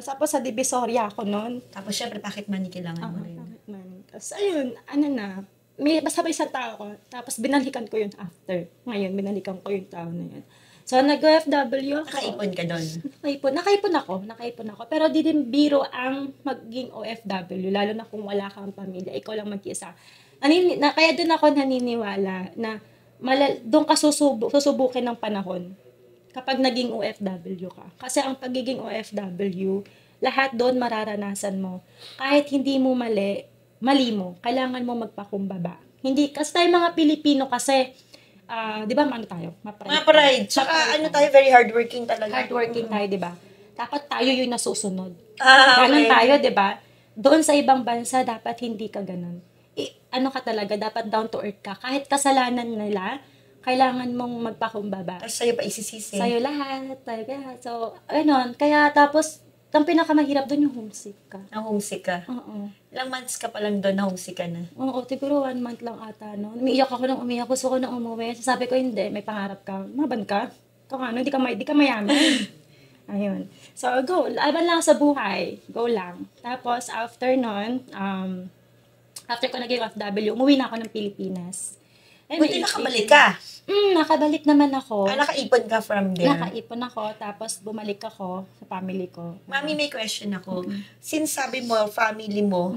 tapos sa Divisoria ako nun. Tapos syempre, pocket money kailangan mo rin. Pocket money. Tapos ayun, basta isang tao ko, tapos binalikan ko yun after. Ngayon, binalikan ko yung tao na yun. So, nag-OFW ako. Nakaipon ka doon? Nakaipon ako. Pero di din biro ang maging OFW, lalo na kung wala kang pamilya, ikaw lang mag-isa. Kaya doon ako naniniwala na doon ka susubukin ng panahon kapag naging OFW ka. Kasi ang pagiging OFW, lahat doon mararanasan mo. Kahit hindi mo mali mo, kailangan mo magpakumbaba. Hindi, kasi tayo mga Pilipino kasi, di ba tayo? Ma-pride. Tsaka tayo, very hardworking talaga. Hardworking tayo, di ba? Dapat tayo yung nasusunod. Okay. Ganon tayo, di ba? Doon sa ibang bansa, dapat hindi ka ganon. Ka talaga, dapat down to earth ka. Kahit kasalanan nila, kailangan mong magpakumbaba. Tapos sa'yo pa isisisi. Sa'yo lahat. Talaga. So, kaya tapos, ang pinakamahirap doon yung homesick ka. Homesick ka? Oo. Ilang months ka pa lang doon na homesick ka na? Oo, siguro 1 month lang ata. No? Umiiyak ako nang umiiyak. Gusto ko nang umuwi. Sabi ko, hindi, may pangarap ka. Maban ka? Hindi ka mayaman. Ayun. So, go. Laban lang sa buhay. Go lang. Tapos, after nun, after ko naging OFW, umuwi na ako ng Pilipinas. Buti nakabalik ka? Nakabalik naman ako. Nakaipon ka from there? Nakaipon ako, tapos bumalik ako sa family ko. Mami, may question ako. Since sabi mo, family mo,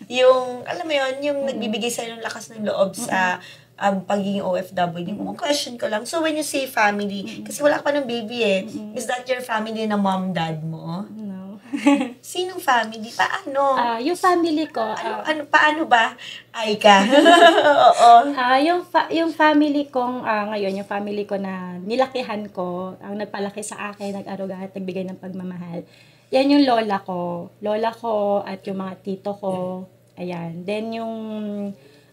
yung alam mo yun, yung nagbibigay sa'yo ng lakas ng loob sa pagiging OFW. Kung question ko lang, so when you say family, kasi wala ka pa ng baby is that your family na mom, dad mo? No. Sinong family? Paano? Yung family ko, Paano ba? Ay ka. Oo. yung family kong, ngayon, yung family ko na nilakihan ko, ang nagpalaki sa akin, nag-aruga at nagbigay ng pagmamahal, yan yung lola ko. Lola ko at yung mga tito ko. Ayan. Then yung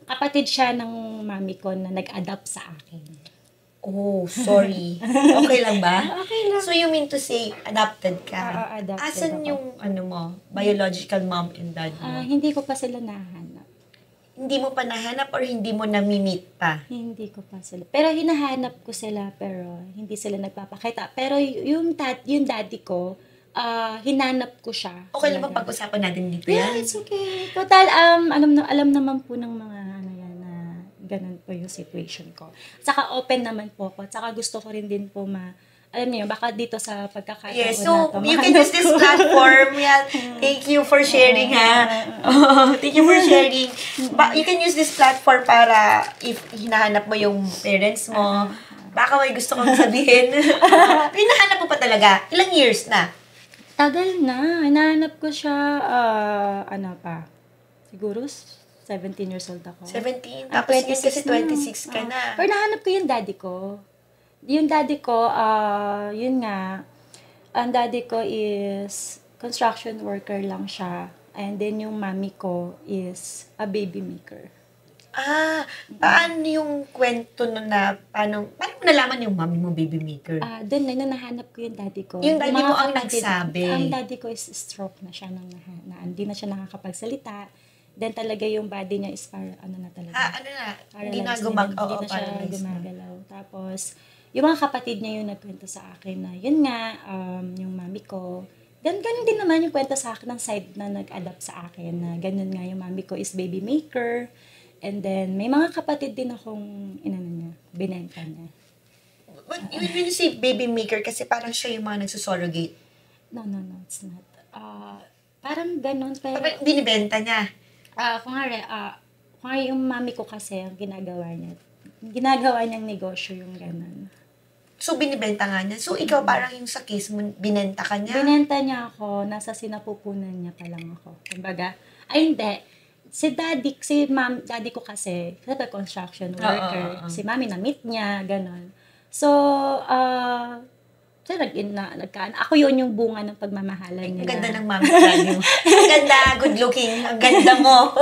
kapatid siya ng mami ko na nag-adapt sa akin. Oh, sorry. Okay lang ba? Okay lang. So you mean to say, adopted ka? Adopted Asan ako. yung, biological mom and dad mo? Hindi ko pa sila nahanap. Hindi mo pa nahanap or hindi mo na-meet pa? Hindi ko pa sila. Pero hinahanap ko sila, pero hindi sila nagpapakita. Pero yung daddy ko, hinanap ko siya. Okay lang ba pag-usapan natin dito Yeah, yan? it's okay. Total, alam naman po ng mga ganun po yung situation ko. Saka open naman po ako. Saka gusto ko rin din po alam niyo, baka dito sa pagkakataon Yes, na so to, you can use this platform. Yeah. Thank you for sharing, ha? Thank you for sharing. You can use this platform para if hinahanap mo yung parents mo, baka may gusto kong sabihin. Hinahanap mo pa talaga. Ilang years na? Tagal na. Hinahanap ko siya, siguro 17 years old ako. 17? Tapos yun kasi 26 ka na. Pero nahanap ko yung daddy ko. Yung daddy ko, yun nga, ang daddy ko is construction worker lang siya. And then yung mommy ko is a baby maker. Paano yung kwento nun na, paano mo nalaman yung mommy mo baby maker? Doon na nahanap ko yung daddy ko. Yung daddy mo ang kapatid, nagsabi? Ang daddy ko is stroke na siya hindi na siya nakakapagsalita. Then talaga yung body niya is para na talaga. Hindi na siya gumagalaw. Tapos, yung mga kapatid niya yung nagkwento sa akin na, yun nga, yung mami ko, ganun din naman yung kwento sa akin ng side na nag-adapt sa akin, na ganun nga yung mami ko is baby maker, and then, may mga kapatid din akong, binenta niya. But when you say baby maker, kasi parang siya yung mga nagsusurrogate. No, it's not. Parang ganun, pero... Binibenta niya? Kung yung mami ko kasi, ang ginagawa niyang negosyo yung ganun. So, binibenta nga niya. So, ikaw parang yung sa case mo, binenta ka niya? Binenta niya ako, nasa sinapupunan niya pa lang ako. Kumbaga, hindi. Daddy ko kasi, construction worker. Si mami na-meet niya, ganun. So, ako yun yung bunga ng pagmamahalan nila. Ang ganda ng mami daddy mo. Ang ganda, good looking. Ang ganda mo.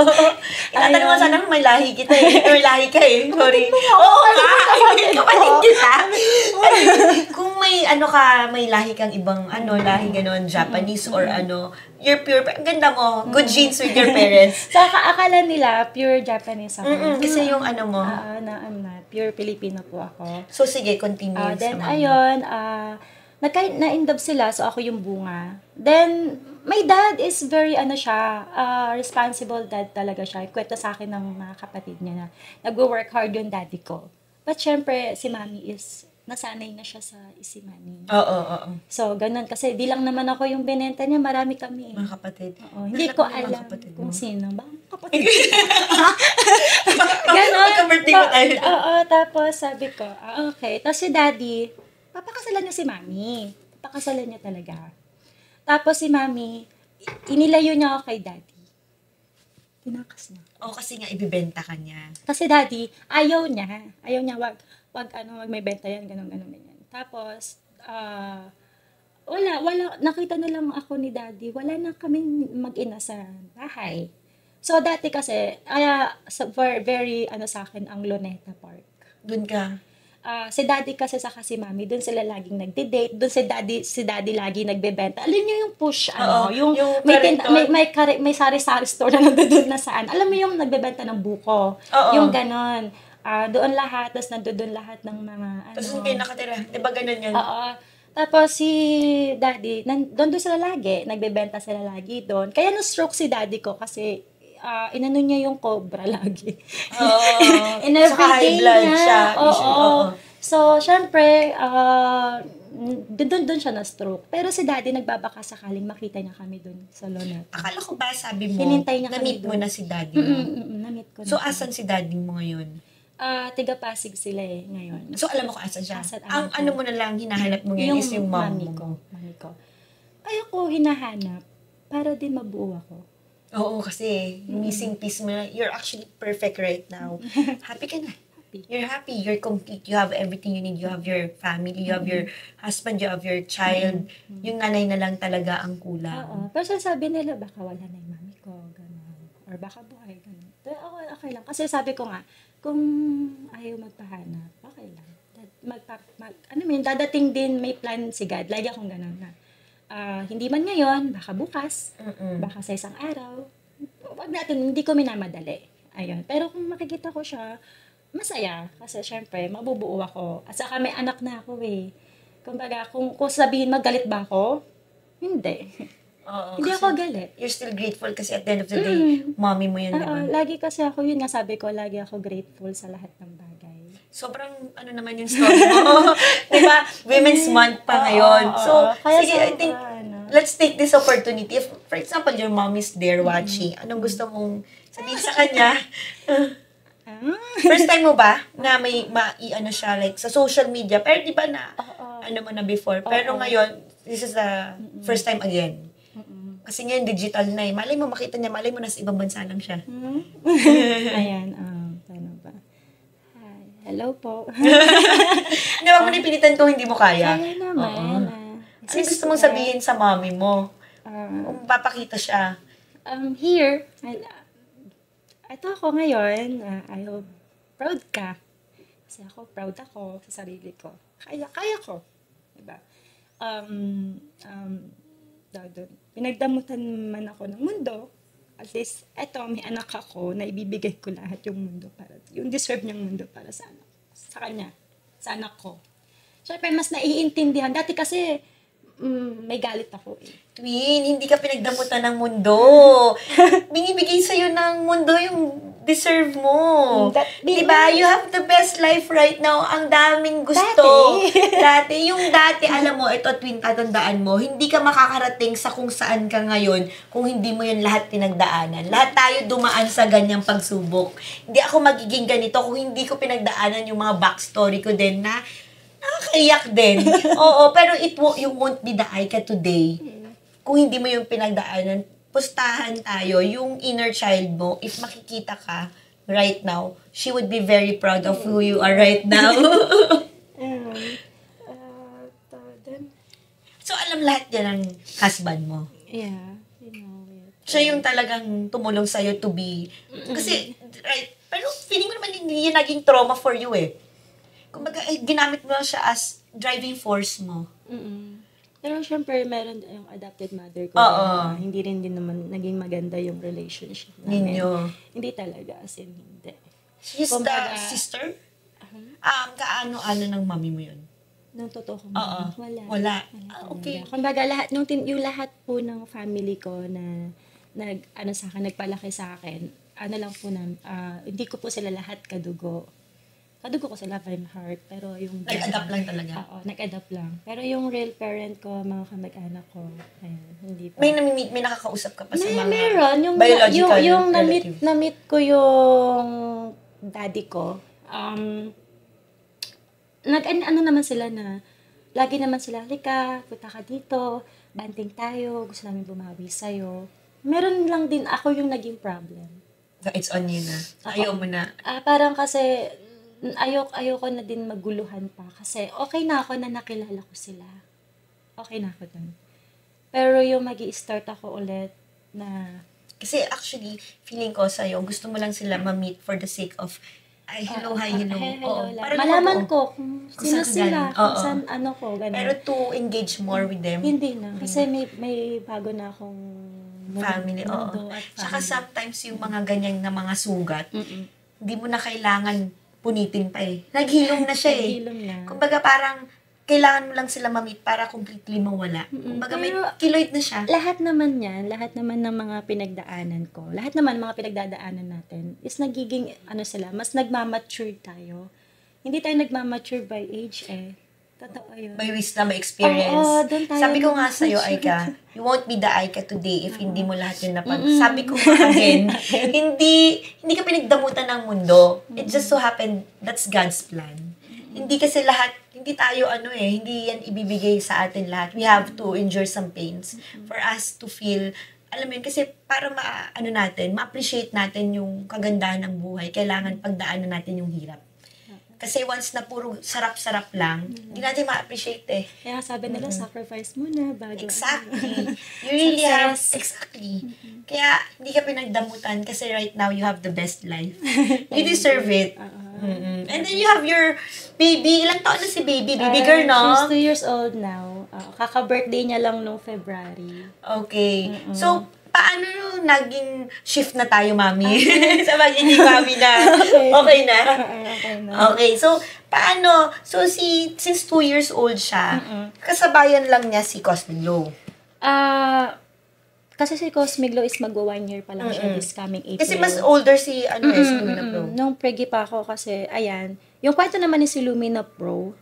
Inatanong mo sana may lahi kita eh. Or lahi ka eh. Sorry. Oo nga. Kapatid kita. Kung may may lahi kang ibang lahi ganon, Japanese or you're pure. Ang ganda mo. Good genes with your parents. So, akala nila pure Japanese ako. Kasi yung mo. I'm not. Pure Filipino po ako. So, sige, continue. Then, ayun, na-indove sila, so ako yung bunga. Then, my dad is very, responsible dad talaga siya. Kwento sa akin ng mga kapatid niya na nag-work hard yung daddy ko. But, syempre, si mami is, nasanay na siya sa isimani. Oo. So, ganun. Kasi, di lang naman ako yung binenta niya, marami kami. Mga kapatid. Oo, hindi ko alam kung sino ba. Kapatid. Ganon. Magka-birthday ko tayo. Oo, tapos sabi ko, okay. Tapos si daddy, papakasalan niya si mami. Papakasalan niya talaga. Tapos si mami, inilayo niya ako kay daddy. Tinakas niya. Kasi nga, ibibenta ka niya. Kasi daddy, ayaw niya. Ayaw niya, wag may benta yan, ganun. Tapos, wala, nakita na lang ako ni daddy. Wala na kami mag-ina sa bahay. So, dati kasi, very, sa akin, ang Luneta Park. Doon ka? Si daddy kasi saka si mami, doon sila laging nagde-date. Doon si daddy lagi nagbebenta. Alam niyo yung push, yung may sari-sari store na nandoon na saan. Alam mo yung nagbebenta ng buko. Yung ganon. Doon lahat, tapos nandoon lahat ng mga, Tapos kayo nakatira. Diba ganon yun? Oo. Tapos si daddy, doon sila lagi. Nagbebenta sila lagi doon. Kaya na-stroke si daddy ko kasi inano niya yung cobra lagi. Saka high blood siya. So, syempre, doon siya na-stroke. Pero si daddy nagbabaka sakaling makita niya kami doon sa Luneta. Akala ko ba sabi mo, hinintay niya na-meet mo na si daddy mo? Na-meet ko na. So, asan si daddy mo ngayon? Tiga Pasig sila ngayon. So, alam mo kung asan siya? Ang mo na lang hinahanap mo ngayon is yung mami ko. Mami ko. kaya ko hinahanap para din mabuo ako. Oo, kasi missing piece mo, you're actually perfect right now. Happy ka na. You're happy, you're complete, you have everything you need, you have your family, you have your husband, you have your child. Yung nanay na lang talaga ang kulang. Oo. Pero sabi nila, baka wala na yung mami ko, gano'n. Or baka buhay, gano'n. Pero ako, okay lang. Kasi sabi ko nga, kung ayaw magpahanap, okay lang. Dadating din, may plan si God. Lagi akong gano'n na. Hindi man ngayon, baka bukas, baka sa isang araw. Wag natin, hindi ko minamadali. Ayun. Pero kung makikita ko siya, masaya. Kasi syempre, mabubuo ako. At saka may anak na ako eh. Kumbaga, kung sabihin magalit ba ako, hindi. Oo, hindi ako galit. You're still grateful kasi at the end of the day, mommy mo yun, diba? Lagi kasi ako, yun nga sabi ko, lagi ako grateful sa lahat ng bagay. Sobrang, naman yung story mo. Diba? Women's Month pa ngayon. So, sige, I think, let's take this opportunity. If, for example, your mom is there watching, anong gusto mong sabihin sa kanya? First time mo ba na may siya, like, sa social media? Pero di ba na, mo na before? Pero ngayon, this is the first time again. Kasi ngayon, digital na eh. Malay mo, makita niya, malay mo, nasa ibang bansa lang siya. Ayan, paano ba? Hi, hello po. Hindi, wag mo nipilitan kung hindi mo kaya. Kaya naman. Ano gusto mong sabihin sa mommy mo? Kung papakita siya. Here, ito ako ngayon, I hope proud ka. Kasi ako, proud ako sa sarili ko. Kaya ko. Diba? Pinagdamutan man ako ng mundo. At least, may anak ako na ibibigay ko lahat yung mundo para, yung deserve niyang mundo para sa kanya, sa anak ko. Siyempre, mas naiintindihan. Dati kasi, may galit ako eh. Twin, hindi ka pinagdamutan ng mundo. Binibigay sa'yo ng mundo yung deserve mo. Diba? You have the best life right now. Ang daming gusto. Dati. Yung dati, alam mo, ito, Twin, tatandaan mo, hindi ka makakarating sa kung saan ka ngayon kung hindi mo yun lahat pinagdaanan. Lahat tayo dumaan sa ganyang pagsubok. Hindi ako magiging ganito kung hindi ko pinagdaanan yung mga backstory ko din na nakakaiyak din. Oo, pero you won't be the Aika today kung hindi mo yung pinagdaanan. Pustahan tayo, yung inner child mo, if makikita ka right now, she would be very proud of who you are right now. So, alam lahat yan ng husband mo? Yeah, you know it. Siya yung talagang tumulong sa'yo to be, kasi, right, pero feeling mo naman hindi yan naging trauma for you eh. Kumbaga, ginamit mo lang siya as driving force mo. Pero syempre, meron yung adopted mother ko. Hindi rin din naman naging maganda yung relationship namin. Ninyo. Hindi talaga, as in, hindi. She's the sister? Kaano-ano ng mami mo yun? Nung totoo ko, wala. Okay. Kumbaga, yung lahat po ng family ko na nagpalaki sa akin, lang po hindi ko po sila lahat kadugo. Kadugo ko sila by heart, pero yung... Nag-adapt lang talaga? Oo, nag-adapt lang. Pero yung real parent ko, mga kamag-anak ko, hindi pa. May nakakausap ka pa sa mga meron. Biological yung na-meet ko yung daddy ko. Naman sila na, lagi naman sila, halika, punta ka dito, banting tayo, gusto namin bumawi sa'yo. Meron lang din ako yung naging problem. So, it's on you na. Ayaw mo na. Parang kasi, ayoko na din maguluhan pa kasi okay na ako na nakilala ko sila. Okay na ako dun. Pero yung magi-start ako ulit na... Kasi actually, feeling ko sa'yo, gusto mo lang sila ma-meet for the sake of hello. Malaman ko kung sino sila, kung saan ko, ganun. Pero to engage more with them. Hindi na. Kasi may bago na akong family. Tsaka sometimes yung mga ganyan na mga sugat, hindi mo na kailangan punitin pa eh. Naghilom na siya eh. Naghilom na. Kumbaga parang, kailangan mo lang sila ma-meet para completely mawala. Kumbaga may kiloid na siya. Lahat naman ng mga pinagdaanan ko, lahat naman mga pinagdadaanan natin, is nagiging, mas nagmamature tayo. Hindi tayo nagmamature by age eh. Totoo yun. By wisdom, by experience. Sabi ko nga sa'yo, Aika, you won't be the Aika today if hindi mo lahat yun sabi ko nga again, hindi ka pinagdamutan ng mundo. It just so happened, that's God's plan. Hindi kasi lahat, hindi tayo hindi yan ibibigay sa atin lahat. We have to endure some pains for us to feel, alam mo yun, kasi para ma-appreciate natin yung kagandahan ng buhay, kailangan pagdaanan natin yung hirap. Kasi once na puro sarap-sarap lang, hindi natin ma-appreciate eh. Kaya sabi nila, sacrifice muna bago. Exactly. You really have, exactly. Kaya hindi ka pinagdamutan kasi right now you have the best life. You deserve it. And then you have your baby. Ilang taon na si baby? Baby girl, no? She's 2 years old now. Kaka-birthday niya lang nung February. Okay. So, paano naging shift na tayo, mami? Sa magiging mami na. Okay na? Okay na. Okay. So, paano? So, since 2 years old siya, kasabayan lang niya si Cosmic Glow. Kasi si Cosmic Glow is magwa 1 year pa lang siya this coming April. Kasi mas older si Lumina Pro. Nung pregi pa ako kasi, ayan, yung kwento naman ni si Lumina Pro,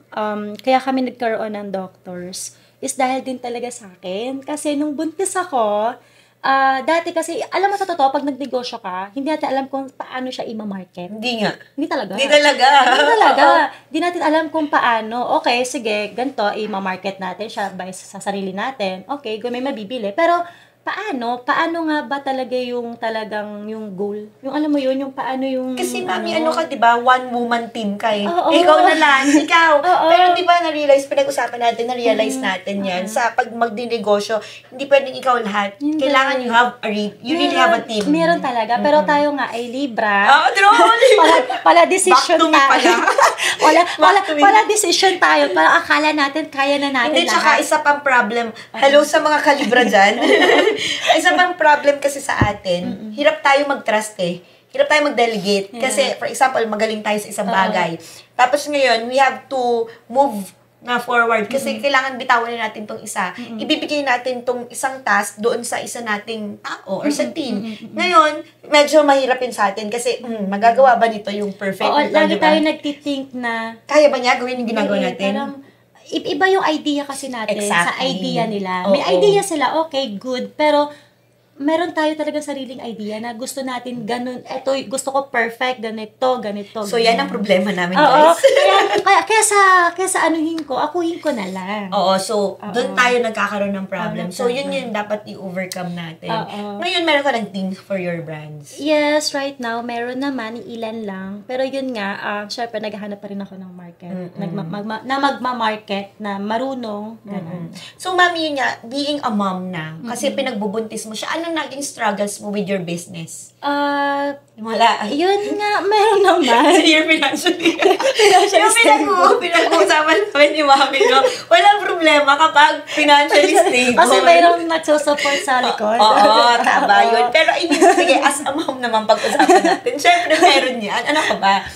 kaya kami nagkaroon ng doctors, is dahil din talaga sa akin. Kasi nung buntis ako, dati kasi, alam mo sa totoo, pag nagnegosyo ka, hindi natin alam kung paano siya i-market. Hindi nga. Hindi talaga. Hindi talaga. Hindi talaga. Hindi natin alam kung paano. Okay, sige, ganito, i-market natin siya by sa sarili natin. Okay, may mabibili. Pero, paano nga ba talaga yung talagang yung goal? Yung alam mo yun, yung paano yung... Kasi mami, ka, di ba? One-woman team ka eh. Oo. Ikaw na lang, ikaw. Oo. Pero di ba, pinag-usapan natin, na-realize natin yan. Sa pag magdinegosyo, hindi pwedeng ikaw lahat. Hindi. Kailangan you really have a team. Meron talaga. Pero tayo nga ay Libra. Pala decision Back to me tayo. pala. Pala decision tayo. Parang akala natin, kaya na natin Hindi, tsaka isa pang problem. Hello sa mga kalibra dyan. Isa pang problem kasi sa atin, hirap tayo mag-trust eh. Hirap tayo mag-delegate. Kasi, for example, magaling tayo sa isang bagay. Tapos ngayon, we have to move na forward. Kasi kailangan bitawan natin tong isa. Ibibigay natin tong isang task doon sa isa nating tao or sa team. Ngayon, medyo mahirapin sa atin kasi magagawa ba nito yung perfect? Oo, lagi tayo nagtithink na... Kaya ba niya gawin yung ginagawa natin? Parang, iba yung idea kasi natin sa Exactly. idea nila. Oo. May idea sila, okay, good, pero meron tayo talagang sariling idea na gusto natin ganun, eto, gusto ko perfect, ganito. So, yan ang problema namin, Oo. guys. Kaya sa anuhin ko, akuhin ko na lang. Oo, so, doon tayo nagkakaroon ng problem. So, yun problem. yung dapat i-overcome natin. Oo. Ngayon, meron ka ng teams for your brands. Yes, right now, meron naman, ilan lang. Pero yun nga, syempre, naghahanap pa rin ako ng market. Magma-market na marunong. Ganun. So, mami, yun nga, being a mom na, kasi pinagbubuntis mo siya, anong naging struggles mo with your business? Wala. Yun nga, meron naman. So, you're financially. Yung pinag-uusapan namin ni mami, no? Walang problema kapag financially stable. Kasi mayroong nagsusupport sa likod. Oo, tama yun. Pero, sige, as a mom naman pag-usapan natin, syempre meron yan. Ano ka ba?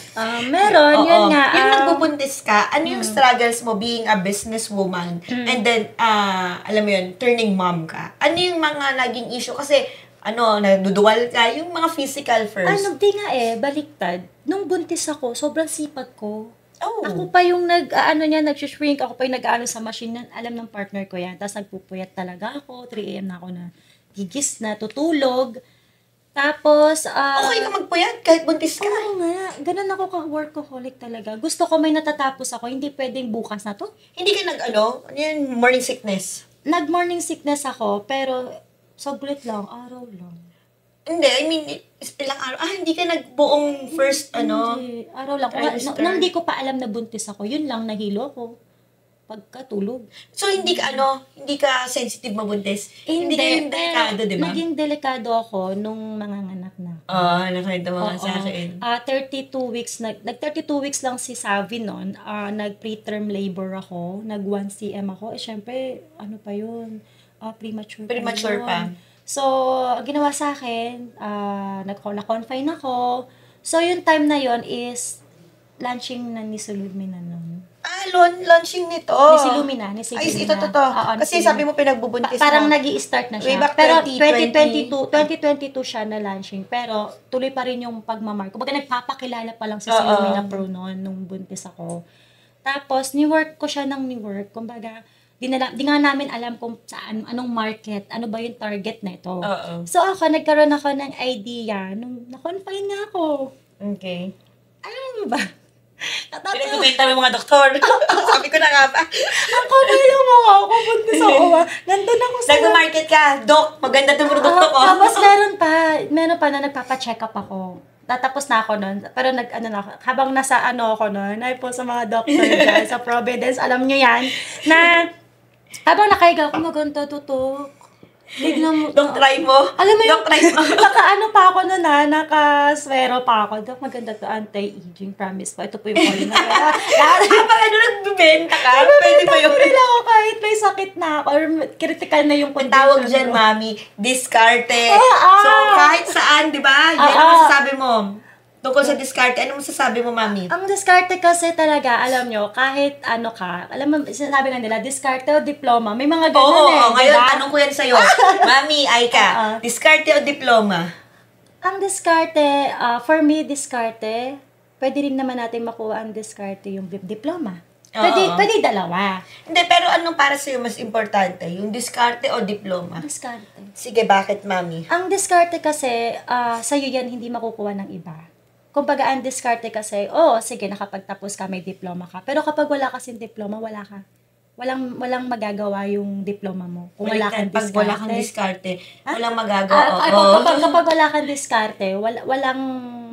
Meron, yun nga. Yung nagbubuntis ka, ano yung struggles mo being a businesswoman and then, alam mo yun, turning mom ka? Ano yung mga naging issue? Kasi, naduduwal ka, yung mga physical first. Di nga baliktad. Nung buntis ako, sobrang sipag ko. Oh. Ako pa yung nag-shrink, ako pa yung nag-ano sa machine na, alam ng partner ko yan. Tapos nagpupuyat talaga ako, 3 a.m. na ako na gigis na, tutulog. Tapos, okay ka magpuyat kahit buntis ka. Oo nga, ganun ako ka-workaholic talaga. Gusto ko may natatapos ako, hindi pwedeng bukas na to. Hindi ka yung morning sickness? Nag-morning sickness ako, pero saglit lang, araw lang. Hindi, I mean, ilang araw. Hindi ka nagbuong first, Hindi, araw lang. Nung hindi ko pa alam na buntis ako, yun lang, nahilo ko. Pagkatulog. So, hindi ka sensitive mabuntis? Hindi ka yung delikado, di ba? Naging delikado ako nung manganganak na. Nakita mo nga sa akin. 32 weeks, nag-32 weeks lang si Savi noon. Nag-preterm labor ako. Nag-1 cm ako. Syempre, ano pa yun? Premature pa. So, ginawa sa akin, na-confine ako. So, yung time na yon is launching na ni Sulumina noon. Launching nito. Ni si Lumina. Ay, ito to. Kasi sabi mo pinagbubuntis parang mo. nag-i-start na siya. Way back Pero 2020. 2022 siya na launching. Pero tuloy pa rin yung pagmamark. Kumbaga nagpapakilala pa lang si Lumina Pro noon nung buntis ako. Tapos, ni-work ko siya ng ni-work. Kumbaga, di nga namin alam kung saan, anong market, ano ba yung target na ito. So ako, nagkaroon ako ng idea nung na-confine nga ako. Okay. Alam mo ba? Pinagbibenta mo yung mga doktor. Sabi ko na nga ba? Ang kapal yung mukha ko, punta sa uwa. Nandun ako sa... Nag-market ka, Dok, maganda itong produkto ko. Tapos meron pa na nagpapa-check up ako. Tatapos na ako nun. Pero habang nasa ako nun, ay po sa mga doctor dyan, sa Providence, alam nyo yan, na habang nakahiga ako, maganda tutok. Biglang mo. Dok, try mo. Alam mo yung, Dok, try mo. pa ako nun nakaswero pa ako. Dok, maganda to, anti-aging, promise po. Ito po yung point na. Habang nagbibenta ka, pwede ba yung... Pwede lang ako kahit may sakit na ako or critical na yung condition. Tawag dyan, mami, diskarte. Ah. So, kahit saan, di ba? Yan ang masasabi mo. Tungkol sa diskarte, ano masasabi mo, mami? Ang diskarte kasi talaga, alam nyo, kahit alam mo, sinasabi nga nila, diskarte o diploma, may mga ganun ngayon, diba? tanong ko yan sa'yo. Mami, Aika, diskarte o diploma? Ang diskarte, for me, diskarte, pwede rin naman natin makuha ang diskarte yung diploma. Pwede dalawa. Hindi, pero anong para sa'yo mas importante? Yung diskarte o diploma? Diskarte. Sige, bakit, mami? Ang diskarte kasi, sa'yo yan hindi makukuha ng iba. Kumbaga, ang diskarte kasi, sige, nakapagtapos ka, may diploma ka. Pero kapag wala kasing diploma, wala ka. Walang magagawa yung diploma mo. Kung wala kang diskarte. Pag wala kang diskarte, walang magagawa. Kapag wala kang diskarte, walang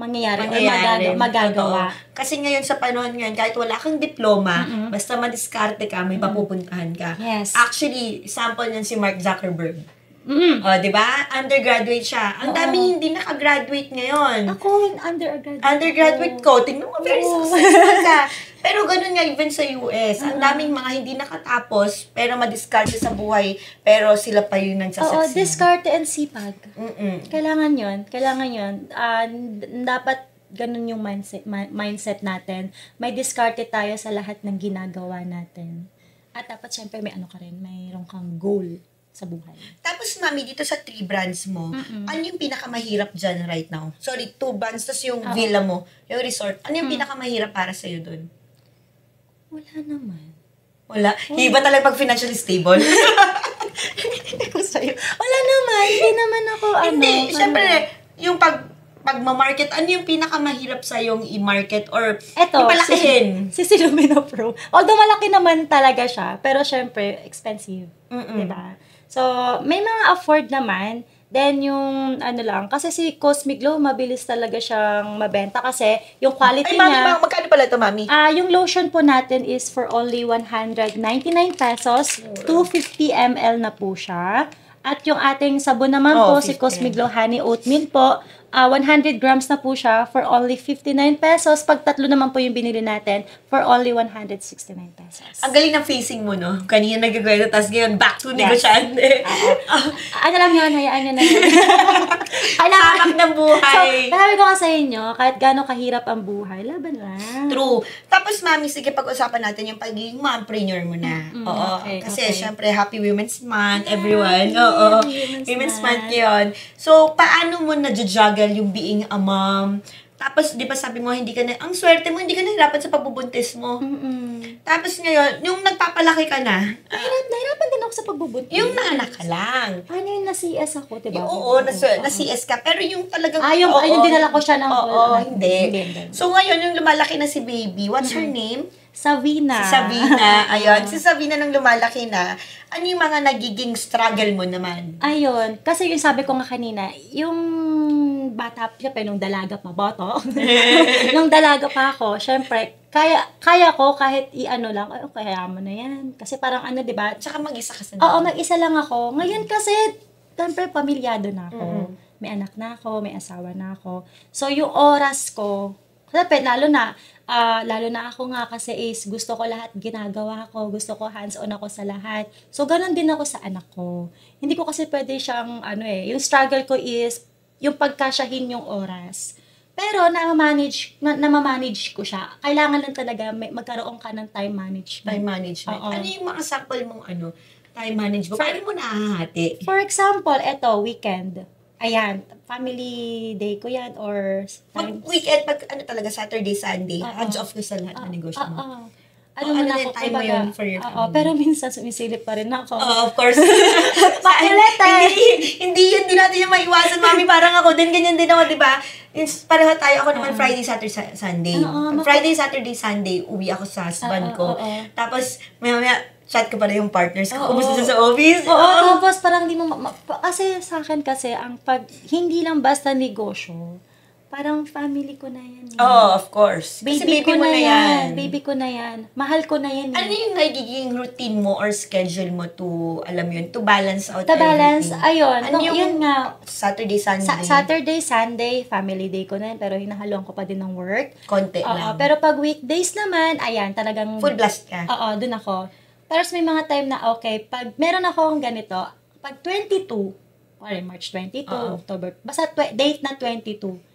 mangyayari o magagawa. Kasi ngayon sa panahon ngayon, kahit wala kang diploma, basta madiskarte ka, may papupuntahan ka. Yes. Actually, sample niyan si Mark Zuckerberg. Di ba? Undergraduate siya. Ang daming hindi nakagraduate ngayon. Ako, undergraduate. Undergraduate ko. Tingnan mo, very successful ka. Pero ganun nga, even sa US. Ang daming mga hindi nakatapos, pero madiskarte sa buhay, pero sila pa yung nagsasucceed. Diskarte and sipag. Kailangan yun. Dapat ganun yung mindset natin. May diskarte tayo sa lahat ng ginagawa natin. At dapat syempre may mayroon kang goal sa buhay. Tapos, mami, dito sa 3 brands mo, ano yung pinakamahirap dyan right now? Sorry, 2 brands, tapos yung villa mo, yung resort. Ano yung pinakamahirap para sa'yo dun? Wala naman. Wala? Iba talaga pag financially stable? Wala naman. Hindi naman ako, Hindi, syempre, yung pag-market, ano yung pinakamahirap sa'yong i-market or ipalakihin? Si Silumino Pro. Although malaki naman talaga siya, pero syempre, expensive. Diba? So, may mga afford naman. Then, yung kasi si Cosmic Glow, mabilis talaga siyang mabenta kasi yung quality niya. Mami, magkano pala ito, mami? Yung lotion po natin is for only 199 pesos. 250 ml na po siya. At yung ating sabon naman po, si Cosmic Glow Honey Oatmeal po, 100 grams na po siya for only 59 pesos. Pag 3 naman po yung binili natin, for only 169 pesos. Ang galing ng facing mo, no? Kanina nagagawin, tapos ngayon, back to negosyante. Ano lang yun, hayaan nyo na yun. Samak ng buhay. So, sabi ko nga sa inyo, kahit gano'ng kahirap ang buhay, laban lang. True. Tapos, mami, sige, pag-usapan natin yung pagiging mompreneur mo na. Kasi, syempre, Happy Women's Month, everyone. Women's Month yun. So, paano mo na-juggle yung being a mom? Tapos, di ba sabi mo, ang swerte mo, hindi ka nahirapan sa pagbubuntis mo. Tapos ngayon, yung nagpapalaki ka na, nahirapan din ako sa pagbubuntis. yung naanak ka lang. Paano yung na-CS ako, diba? Na-CS ka. Pero yung talagang... yung dinala ko siya ng... Hindi. So ngayon, yung lumalaki na si baby, what's her name? Savina. Si Savina. Ayun. Si Savina nung lumalaki na, ano yung mga nagiging struggle mo naman? Ayun. Kasi yung sabi ko nga kanina, yung bata, syempre, nung dalaga pa, nung dalaga pa ako, syempre, kaya ko kahit lang, kaya mo na yan. Kasi parang diba? Tsaka mag-isa ka sa mag-isa lang ako. Ngayon kasi, syempre, pamilyado na ako. May anak na ako, may asawa na ako. So, yung oras ko, syempre, lalo na ako nga kasi gusto ko lahat ginagawa ko, gusto ko hands-on ako sa lahat. So, ganun din ako sa anak ko. Hindi ko kasi pwede siyang, yung struggle ko is, yung pagkasyahin yung oras. Pero, namamanage ko siya. Kailangan lang talaga magkaroon ka ng time management. Time management. Ano yung mga sample mong time management? Paano mo nahahati? For example, weekend. Ayan, family day ko yan or... Weekend, talaga, Saturday, Sunday, hands off ko sa lahat ng negosyo mo. ano na din, ako, time mo kumbaga, yun for your oo, family. pero minsan sumisilip pa rin ako. Of course. Makulit Hindi yun, di natin yung maiwasan, mami. Parang ako din, ganyan din ako, di ba? Pareho tayo, ako naman Friday, Saturday, Sunday. Friday, Saturday, Sunday, uwi ako sa husband ko. Tapos, maya chat ko pala yung partners ko. Kumusta sa office? Oo, tapos parang di mo, kasi sa akin kasi, hindi lang basta negosyo, parang family ko na yan. Oh, of course. Kasi Baby ko mo na na yan. Baby ko na yan. Mahal ko na yan. Ano yung nagiging routine mo or schedule mo to, alam yun, to balance out To balance, everything? ayun. Ano yung yun nga. Saturday, Sunday? Saturday, Sunday, family day ko na yan, pero hinahaluan ko pa din ng work. Konti lang. Pero pag weekdays naman, ayan, talagang... Full blast ka? Oo, dun ako. Pero may mga time na, okay, pag meron akong ganito, pag 22, or March 22, October, basta date na 22,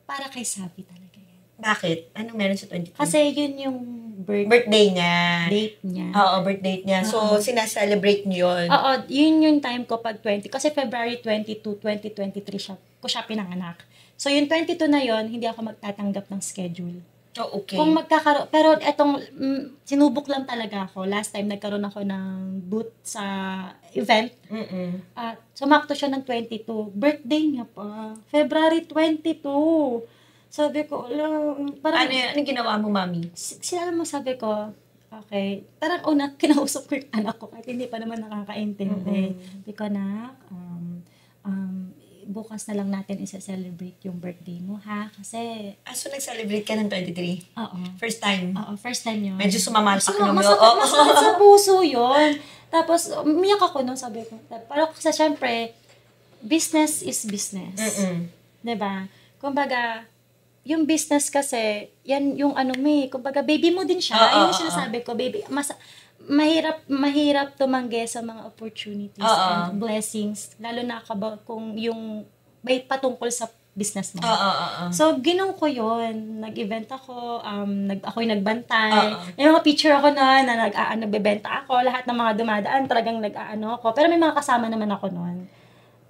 para kay Sabi talaga yan. Bakit? Anong meron sa 22? Kasi yun yung birthday niya. Date niya. Oo, birthday niya. So, sinaselebrate niyo yun. Oo, yun yung time ko pag 20. Kasi February 22, 2023 ko siya pinanganak. So, yung 22 na yun, hindi ako magtatanggap ng schedule. Oh, okay. Kung magkakaroon, pero etong, sinubok lang talaga ako. Last time, nagkaroon ako ng booth sa event. At sumakto siya ng 22. Birthday niya pa. February 22. Sabi ko, parang... Ano ginawa mo, mami? Sila mo, sabi ko, okay. Parang una, kinausap ko yung anak ko kahit hindi pa naman nakakaintindi. Sabi ko, anak, bukas na lang natin isa-celebrate yung birthday mo, ha? Kasi... So nag-celebrate ka ng 23? Oo. First time? Oo, first time yun. Medyo sumamalpak ng masakit sa puso yun. Tapos, umiyak ako nung sabi ko. Pero kasi syempre, business is business. Diba? Kumbaga, yung business kasi, yan yung kumbaga, baby mo din siya. Yun yung sinasabi ko, baby, mahirap tumanggi sa mga opportunities and blessings, lalo na kung yung may patungkol sa business mo. So, ginong ko yun. Nag-event ako, ako'y nagbantay. May mga picture ako na nagbebenta ako, lahat ng mga dumadaan, talagang nag-aano ako. Pero may mga kasama naman ako noon.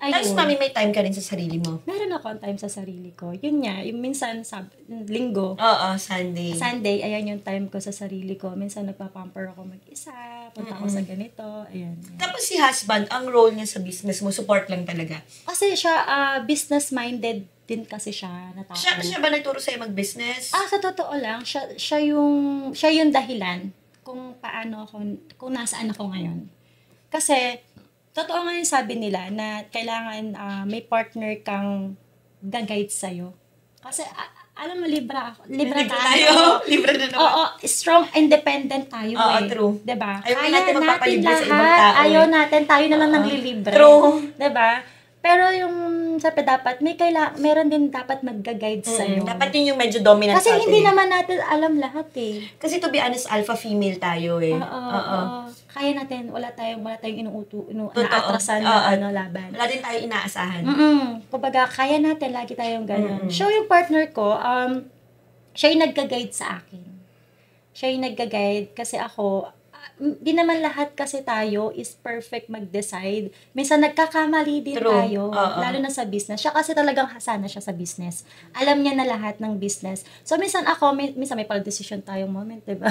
Tapos, mami, may time ka rin sa sarili mo? Meron ako time sa sarili ko. Yun nga, yung minsan, linggo. Sunday. Sunday, ayan yung time ko sa sarili ko. Minsan nagpapamper ako mag-isa, punta ako sa ganito, ayan. Tapos si husband, ang role niya sa business mo, support lang talaga? Kasi siya, business-minded din kasi siya na tao. Siya ba nagturo sa'yo mag-business? Sa totoo lang, siya yung dahilan kung paano ako, kung nasaan ako ngayon. Kasi, totoo nga yung sabi nila na kailangan may partner kang gag-guide sa'yo. Kasi, alam mo, libra tayo. Libra na naman. Oo, strong, independent tayo true. Diba? Ayaw natin magpapalibre sa ibang lahat. tao. Ayaw natin, tayo na lang naglilibre. True. Diba? Pero yung, sabi dapat, meron din dapat mag-guide sa'yo. Dapat yun yung medyo dominant kasi sa atin. hindi naman natin alam lahat Kasi to be honest, alpha female tayo Oo. Kaya natin, wala tayong inaatrasan na laban. Wala din tayo inaasahan. Kumbaga, kaya natin, lagi tayong gano'n. So, yung partner ko, siya yung nagga-guide sa akin. Siya yung nagga-guide kasi ako, di naman lahat kasi tayo is perfect mag-decide. Minsan nagkakamali din tayo, lalo na sa business. Siya kasi talagang hasana siya sa business. Alam niya na lahat ng business. So, minsan minsan may pala-decision tayong moment, diba?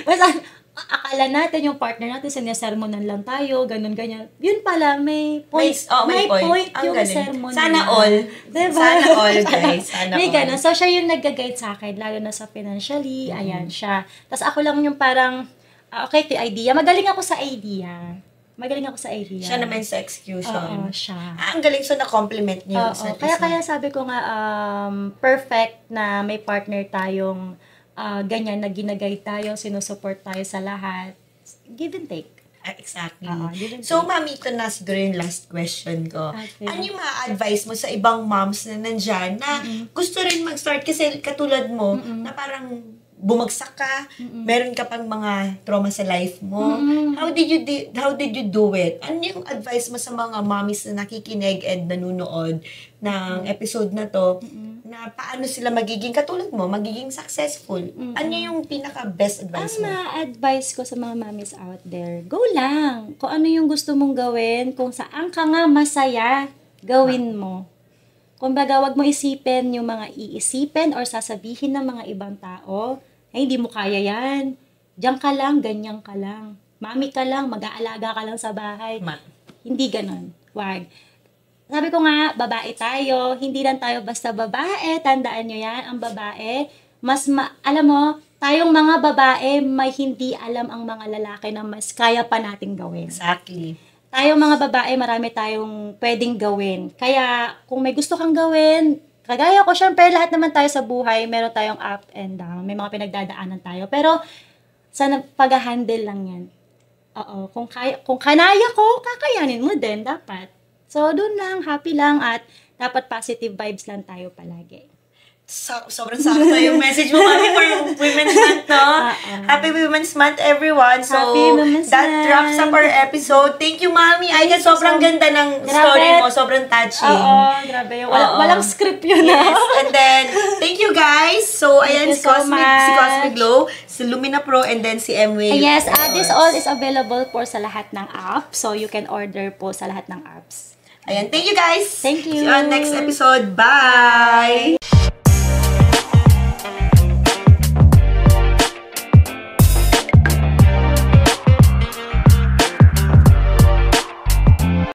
Minsan, akala natin yung partner natin, sinasermonan lang tayo, ganun-ganyan. Yun pala, may point. May point yung sermon. Sana all. Diba? Sana all, guys. Sana may all. ganun. So, siya yung nag-guide sa akin, lalo na sa financially, ayan siya. Tapos ako lang yung parang, okay, ito idea. Magaling ako sa idea. Siya naman sa execution. Oo, siya. Ang galing, so na-compliment niyo. Kaya sabi ko nga, perfect na may partner tayong ganyan na ginaguide tayo, sinusupport tayo sa lahat. Give and take. Exactly. Give and So, take. mami, ito na siguro yung last question ko. Okay. Ano yung ma-advise mo sa ibang moms na nandyan na gusto rin mag-start kasi katulad mo na parang bumagsak ka, meron ka pang mga trauma sa life mo. How did you do it? Ano yung advice mo sa mga mommies na nakikinig and nanonood ng episode na to? Na paano sila magiging katulad mo, magiging successful? Ano yung pinaka-best advice Ang mo? ma-advise ko sa mga mommies out there, go lang. Kung ano yung gusto mong gawin, kung saan ka nga masaya, gawin mo. Kumbaga, wag mo isipin yung mga iisipin or sasabihin ng mga ibang tao. Ay, hindi mo kaya yan. Diyan ka lang, ganyan ka lang. Mami ka lang, mag-aalaga ka lang sa bahay. Hindi ganon. Wag. Sabi ko nga, babae tayo. Hindi lang tayo basta babae. Tandaan nyo yan, ang babae. Alam mo, tayong mga babae, may hindi alam ang mga lalaki na mas kaya pa nating gawin. Exactly. Tayong mga babae, marami tayong pwedeng gawin. Kaya, kung may gusto kang gawin, kagaya ko, syempre, lahat naman tayo sa buhay, meron tayong up and down, may mga pinagdadaanan tayo. Pero, sa pag-handle lang yan. Oo, kung kanaya ko, kakayanin mo din, dapat. So, dun lang, happy lang, at dapat positive vibes lang tayo palagi. Sobrang sakto yung message mo, Mami, for Women's Month, no? Happy Women's Month, everyone. So, that wraps up our episode. Thank you, Mami. Ay, sobrang ganda ng story mo. Sobrang touching. Oo, grabe. Walang script yun. Yes. And then, thank you, guys. So, ayan, si Cosmic Glow, si Lumina Pro, and then si M-Wave. Yes, this all is available po sa lahat ng apps. So, you can order po sa lahat ng apps. Ayan, thank you, guys. Thank you. See you on next episode. Bye!